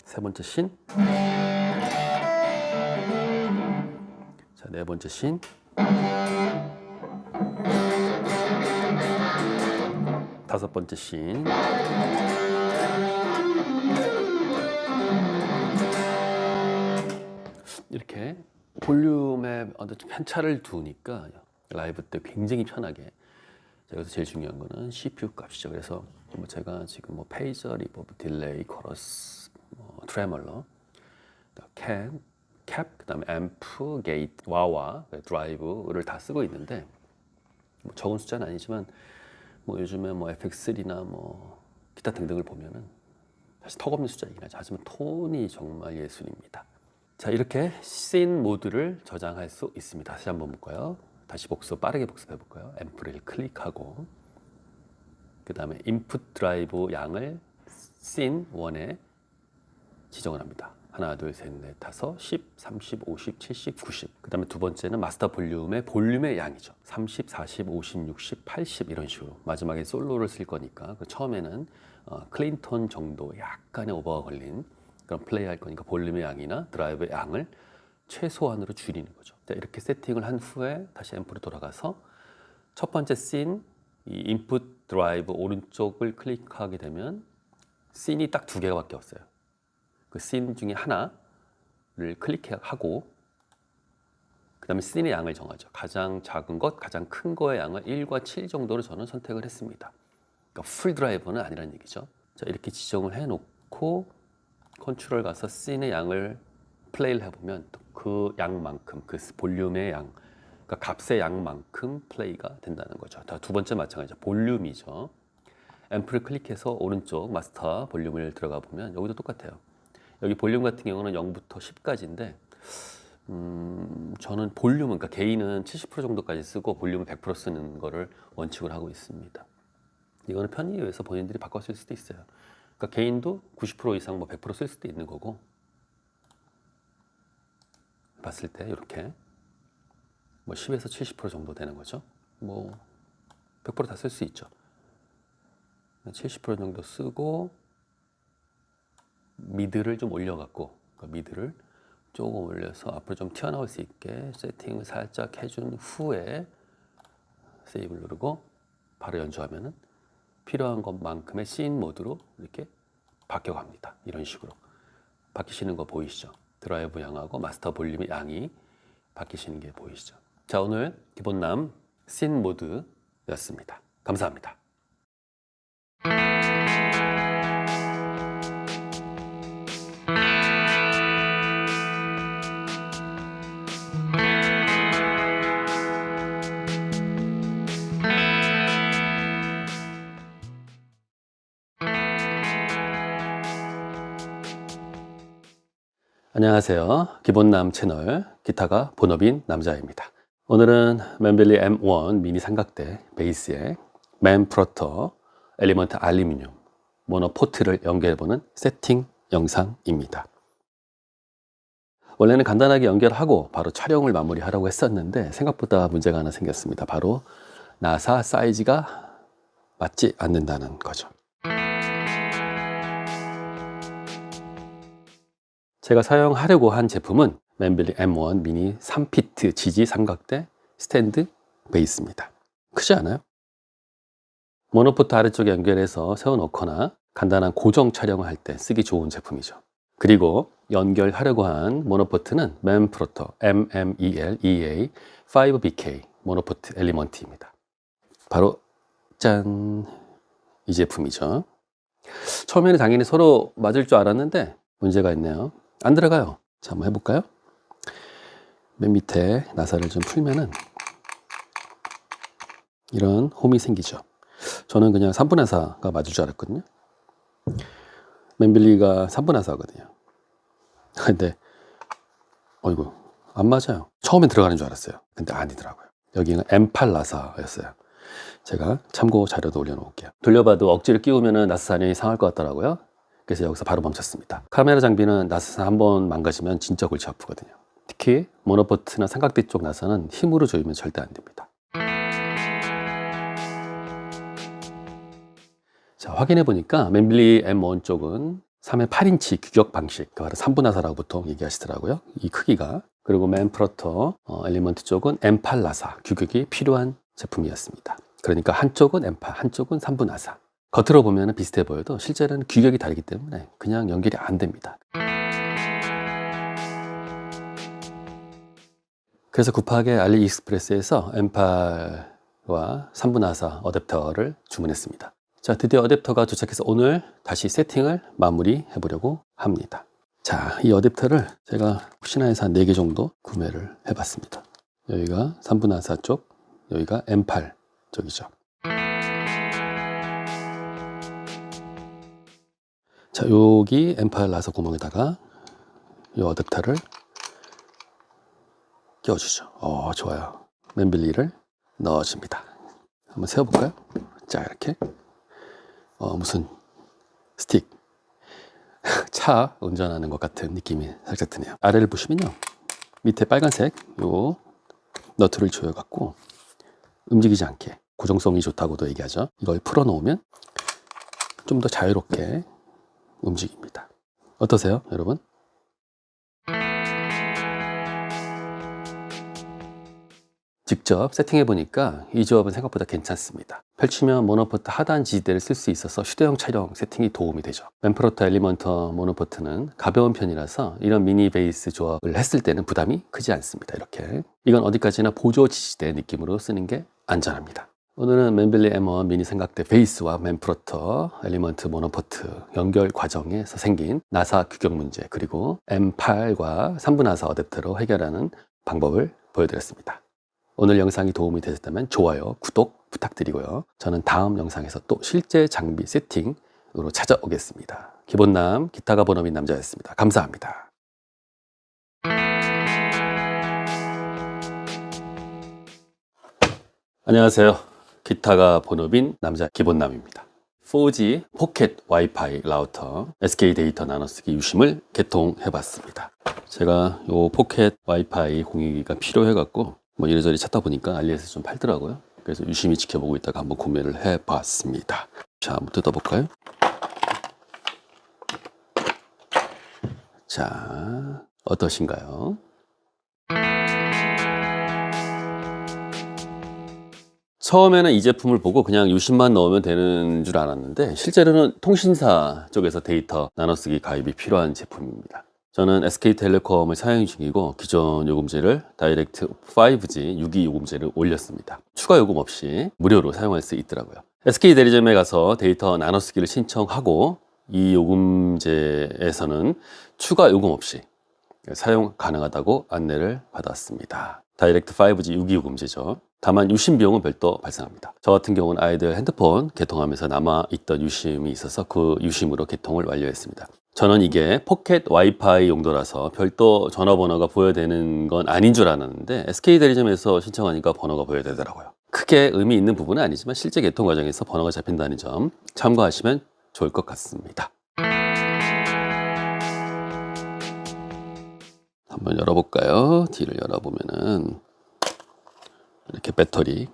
세 번째 씬, 자, 네 번째 씬, 다섯 번째 씬, 이렇게 볼륨에 편차를 두니까 라이브 때 굉장히 편하게. 여기서 제일 중요한 거는 CPU 값이죠. 그래서 뭐 제가 지금 뭐 페이저, 리버브, 딜레이, 코러스, 트레멀러, 캡, 그다음에 앰프, 게이트, 와와, 드라이브를 다 쓰고 있는데 뭐 적은 숫자는 아니지만 뭐 요즘에 뭐 FX3나 뭐 기타 등등을 보면은 사실 턱없는 숫자이긴 하죠. 하지만 톤이 정말 예술입니다. 자, 이렇게 씬 모드를 저장할 수 있습니다. 다시 한번 볼까요? 다시 빠르게 복습해 볼까요? 앰프를 클릭하고 그 다음에 인풋 드라이브 양을 씬 1에 지정을 합니다. 하나, 둘, 셋, 넷, 다섯, 10, 30, 50, 70, 90. 그 다음에 두 번째는 마스터 볼륨의 양이죠. 30, 40, 50, 60, 80 이런 식으로. 마지막에 솔로를 쓸 거니까 처음에는 클린톤 정도 약간의 오버가 걸린 그런 플레이 할 거니까 볼륨의 양이나 드라이브의 양을 최소한으로 줄이는 거죠. 자, 이렇게 세팅을 한 후에 다시 앰프로 돌아가서 첫 번째 씬, 이 인풋 드라이브 오른쪽을 클릭하게 되면 씬이 딱 두 개밖에 없어요. 그 씬 중에 하나를 클릭하고 그 다음에 씬의 양을 정하죠. 가장 작은 것, 가장 큰 거의 양을 1과 7 정도로 저는 선택을 했습니다. 그러니까 풀 드라이버는 아니라는 얘기죠. 자, 이렇게 지정을 해놓고 컨트롤 가서 씬의 양을 플레이를 해보면 그 양만큼, 그 볼륨의 양, 그러니까 값의 양만큼 플레이가 된다는 거죠. 두 번째 마찬가지죠. 볼륨이죠. 앰프를 클릭해서 오른쪽 마스터 볼륨을 들어가 보면 여기도 똑같아요. 여기 볼륨 같은 경우는 0부터 10까지인데 저는 볼륨은, 그러니까 게인은 70% 정도까지 쓰고 볼륨을 100% 쓰는 거를 원칙으로 하고 있습니다. 이거는 편의에 의해서 본인들이 바꿨을 수도 있어요. 그러니까 게인도 90% 이상 100%쓸 수도 있는 거고, 봤을 때 이렇게 10에서 70% 정도 되는 거죠. 100% 다 쓸 수 있죠. 70% 정도 쓰고 미드를 좀 올려갖고, 그러니까 미드를 조금 올려서 앞으로 좀 튀어나올 수 있게 세팅을 살짝 해준 후에 세이브를 누르고 바로 연주하면은 필요한 것만큼의 씬 모드로 이렇게 바뀌어갑니다. 이런 식으로 바뀌시는 거 보이시죠? 드라이브 양하고 마스터 볼륨의 양이 바뀌시는 게 보이시죠? 자, 오늘 기본남 씬 모드였습니다. 감사합니다. 안녕하세요. 기본남 채널 기타가 본업인 남자입니다. 오늘은 맨빌리 M1 미니 삼각대 베이스에 맨프로터 엘리먼트 알루미늄 모노포트를 연결해보는 세팅 영상입니다. 원래는 간단하게 연결하고 바로 촬영을 마무리하려고 했었는데 생각보다 문제가 하나 생겼습니다. 바로 나사 사이즈가 맞지 않는다는 거죠. 제가 사용하려고 한 제품은 맨빌리 M1 미니 3피트 지지 삼각대 스탠드 베이스입니다. 크지 않아요? 모노포트 아래쪽에 연결해서 세워놓거나 간단한 고정 촬영을 할 때 쓰기 좋은 제품이죠. 그리고 연결하려고 한 모노포트는 맨프로터 MMEL-EA 5BK 모노포트 엘리먼트입니다. 바로 짠! 이 제품이죠. 처음에는 당연히 서로 맞을 줄 알았는데 문제가 있네요. 안 들어가요. 자, 한번 해볼까요? 맨 밑에 나사를 좀 풀면은 이런 홈이 생기죠. 저는 그냥 3분 나사가 맞을 줄 알았거든요. 맨빌리가 3분 나사거든요. 근데 어이구, 안 맞아요. 처음엔 들어가는 줄 알았어요. 근데 아니더라고요. 여기는 M8 나사였어요. 제가 참고 자료도 올려놓을게요. 돌려봐도 억지로 끼우면 나사산이 상할 것 같더라고요. 그래서 여기서 바로 멈췄습니다. 카메라 장비는 나사산 한번 망가지면 진짜 골치 아프거든요. 특히 모노포트나 삼각대 쪽 나사는 힘으로 조이면 절대 안 됩니다. 자, 확인해 보니까 맨빌리 M1 쪽은 3의 8인치 규격 방식, 바로 3분 나사라고 보통 얘기하시더라고요. 이 크기가. 그리고 맨프로터 엘리먼트 쪽은 M8 나사 규격이 필요한 제품이었습니다. 그러니까 한쪽은 M8, 한쪽은 3분 나사. 겉으로 보면 비슷해 보여도 실제로는 규격이 다르기 때문에 그냥 연결이 안 됩니다. 그래서 급하게 알리익스프레스에서 M8와 3분 나사 어댑터를 주문했습니다. 자, 드디어 어댑터가 도착해서 오늘 다시 세팅을 마무리해 보려고 합니다. 자, 이 어댑터를 제가 혹시나 해서 한 4개 정도 구매를 해봤습니다. 여기가 3분 나사 쪽, 여기가 M8 쪽이죠. 자, 여기 M8 나사 구멍에다가 이 어댑터를 끼워주죠. 좋아요. 맨빌리를 넣어줍니다. 한번 세워볼까요? 자, 이렇게. 무슨 스틱. 차 운전하는 것 같은 느낌이 살짝 드네요. 아래를 보시면요. 밑에 빨간색 요 너트를 조여갖고 움직이지 않게 고정성이 좋다고도 얘기하죠. 이걸 풀어놓으면 좀 더 자유롭게 움직입니다. 어떠세요, 여러분? 직접 세팅해 보니까 이 조합은 생각보다 괜찮습니다. 펼치면 모노포트 하단 지지대를 쓸 수 있어서 휴대용 촬영 세팅이 도움이 되죠. 맨프로터 엘리먼트 모노포트는 가벼운 편이라서 이런 미니 베이스 조합을 했을 때는 부담이 크지 않습니다. 이렇게. 이건 어디까지나 보조 지지대 느낌으로 쓰는 게 안전합니다. 오늘은 맨빌리 M1 미니 삼각대 베이스와 맨프로터 엘리먼트 모노포트 연결 과정에서 생긴 나사 규격 문제, 그리고 M8과 3분 나사 어댑터로 해결하는 방법을 보여드렸습니다. 오늘 영상이 도움이 되셨다면 좋아요, 구독 부탁드리고요. 저는 다음 영상에서 또 실제 장비 세팅으로 찾아오겠습니다. 기본남 기타가 본업인 남자였습니다. 감사합니다. 안녕하세요. 기타가 본업인 남자 기본남입니다. 4G 포켓 와이파이 라우터 SK 데이터 나눠쓰기 유심을 개통해 봤습니다. 제가 요 포켓 와이파이 공유기가 필요해 갖고 뭐 이래저래 찾다 보니까 알리에서 좀 팔더라고요. 그래서 유심히 지켜보고 있다가 한번 구매를 해 봤습니다. 자, 한번 뜯어볼까요? 자, 어떠신가요? 처음에는 이 제품을 보고 그냥 유심만 넣으면 되는 줄 알았는데 실제로는 통신사 쪽에서 데이터 나눠쓰기 가입이 필요한 제품입니다. 저는 SK텔레콤을 사용 중이고 기존 요금제를 다이렉트 5G 6기 요금제를 올렸습니다. 추가 요금 없이 무료로 사용할 수 있더라고요. SK 대리점에 가서 데이터 나눠쓰기를 신청하고 이 요금제에서는 추가 요금 없이 사용 가능하다고 안내를 받았습니다. 다이렉트 5G 6기 요금제죠. 다만 유심 비용은 별도 발생합니다. 저 같은 경우는 아이들 핸드폰 개통하면서 남아있던 유심이 있어서 그 유심으로 개통을 완료했습니다. 저는 이게 포켓 와이파이 용도라서 별도 전화번호가 보여되는 건 아닌 줄 알았는데 SK 대리점에서 신청하니까 번호가 보여되더라고요. 크게 의미 있는 부분은 아니지만 실제 개통 과정에서 번호가 잡힌다는 점 참고하시면 좋을 것 같습니다. 한번 열어볼까요? 뒤를 열어보면은 이렇게 배터리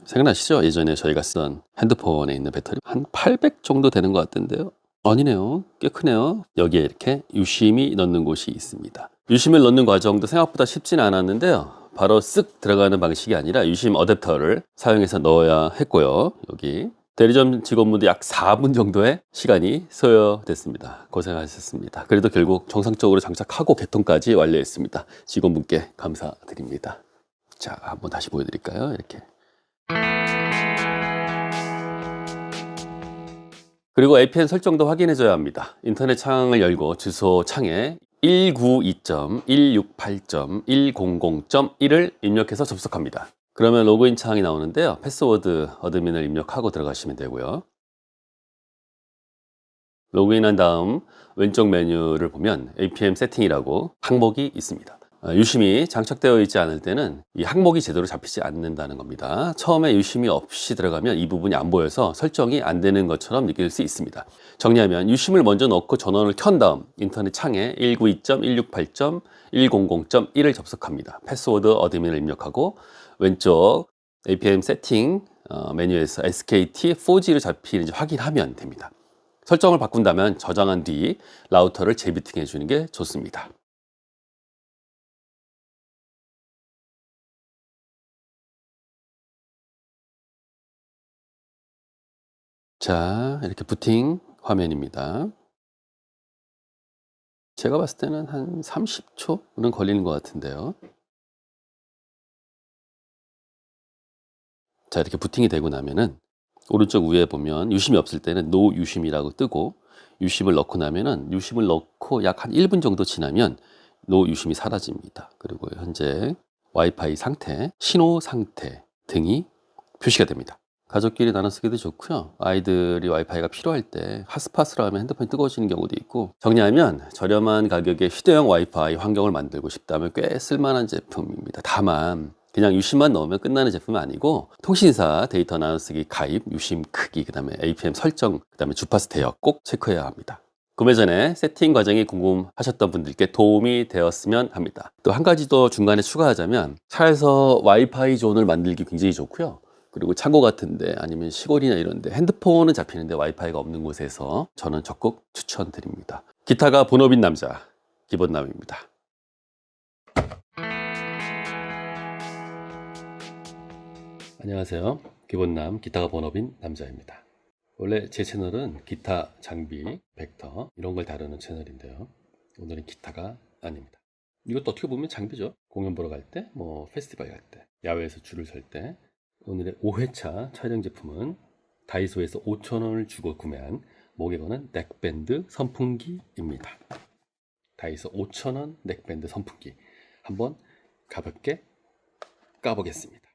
생각나시죠? 예전에 저희가 쓰던 핸드폰에 있는 배터리 한 800 정도 되는 것 같던데요. 아니네요. 꽤 크네요. 여기에 이렇게 유심이 넣는 곳이 있습니다. 유심을 넣는 과정도 생각보다 쉽진 않았는데요. 바로 쓱 들어가는 방식이 아니라 유심 어댑터를 사용해서 넣어야 했고요. 여기 대리점 직원분들 약 4분 정도의 시간이 소요됐습니다. 고생하셨습니다. 그래도 결국 정상적으로 장착하고 개통까지 완료했습니다. 직원분께 감사드립니다. 자, 한번 다시 보여드릴까요? 이렇게. 그리고 APN 설정도 확인해줘야 합니다. 인터넷 창을 열고 주소 창에 192.168.100.1을 입력해서 접속합니다. 그러면 로그인 창이 나오는데요. 패스워드 어드민을 입력하고 들어가시면 되고요. 로그인한 다음 왼쪽 메뉴를 보면 APM 세팅이라고 항목이 있습니다. 유심이 장착되어 있지 않을 때는 이 항목이 제대로 잡히지 않는다는 겁니다. 처음에 유심이 없이 들어가면 이 부분이 안 보여서 설정이 안 되는 것처럼 느낄 수 있습니다. 정리하면 유심을 먼저 넣고 전원을 켠 다음 인터넷 창에 192.168.100.1을 접속합니다. 패스워드 어드민을 입력하고 왼쪽 APM 세팅 메뉴에서 SKT 4G로 잡히는지 확인하면 됩니다. 설정을 바꾼다면 저장한 뒤 라우터를 재부팅해 주는 게 좋습니다. 자, 이렇게 부팅 화면입니다. 제가 봤을 때는 한 30초는 걸리는 것 같은데요. 자, 이렇게 부팅이 되고 나면은 오른쪽 위에 보면 유심이 없을 때는 노 유심이라고 뜨고 유심을 넣고 나면은 유심을 넣고 약 한 1분 정도 지나면 노 유심이 사라집니다. 그리고 현재 와이파이 상태, 신호 상태 등이 표시가 됩니다. 가족끼리 나눠 쓰기도 좋고요. 아이들이 와이파이가 필요할 때 핫스팟으로 하면 핸드폰이 뜨거워지는 경우도 있고, 정리하면 저렴한 가격의 휴대용 와이파이 환경을 만들고 싶다면 꽤 쓸만한 제품입니다. 다만 그냥 유심만 넣으면 끝나는 제품은 아니고 통신사 데이터 나눠쓰기 가입, 유심 크기, 그 다음에 APM 설정, 그 다음에 주파수 대역 꼭 체크해야 합니다. 구매 전에 세팅 과정이 궁금하셨던 분들께 도움이 되었으면 합니다. 또 한 가지 더 중간에 추가하자면 차에서 와이파이 존을 만들기 굉장히 좋고요. 그리고 창고 같은데 아니면 시골이나 이런데 핸드폰은 잡히는데 와이파이가 없는 곳에서 저는 적극 추천드립니다. 기타가 본업인 남자 기본남입니다. 안녕하세요. 기본남 기타가 본업인 남자입니다. 원래 제 채널은 기타, 장비, 벡터 이런 걸 다루는 채널인데요. 오늘은 기타가 아닙니다. 이것도 어떻게 보면 장비죠. 공연 보러 갈 때, 뭐 페스티벌 갈 때, 야외에서 줄을 설 때. 오늘의 5회차 촬영 제품은 다이소에서 5,000원을 주고 구매한 목에 거는 넥밴드 선풍기입니다. 다이소 5,000원 넥밴드 선풍기 한번 가볍게 까보겠습니다.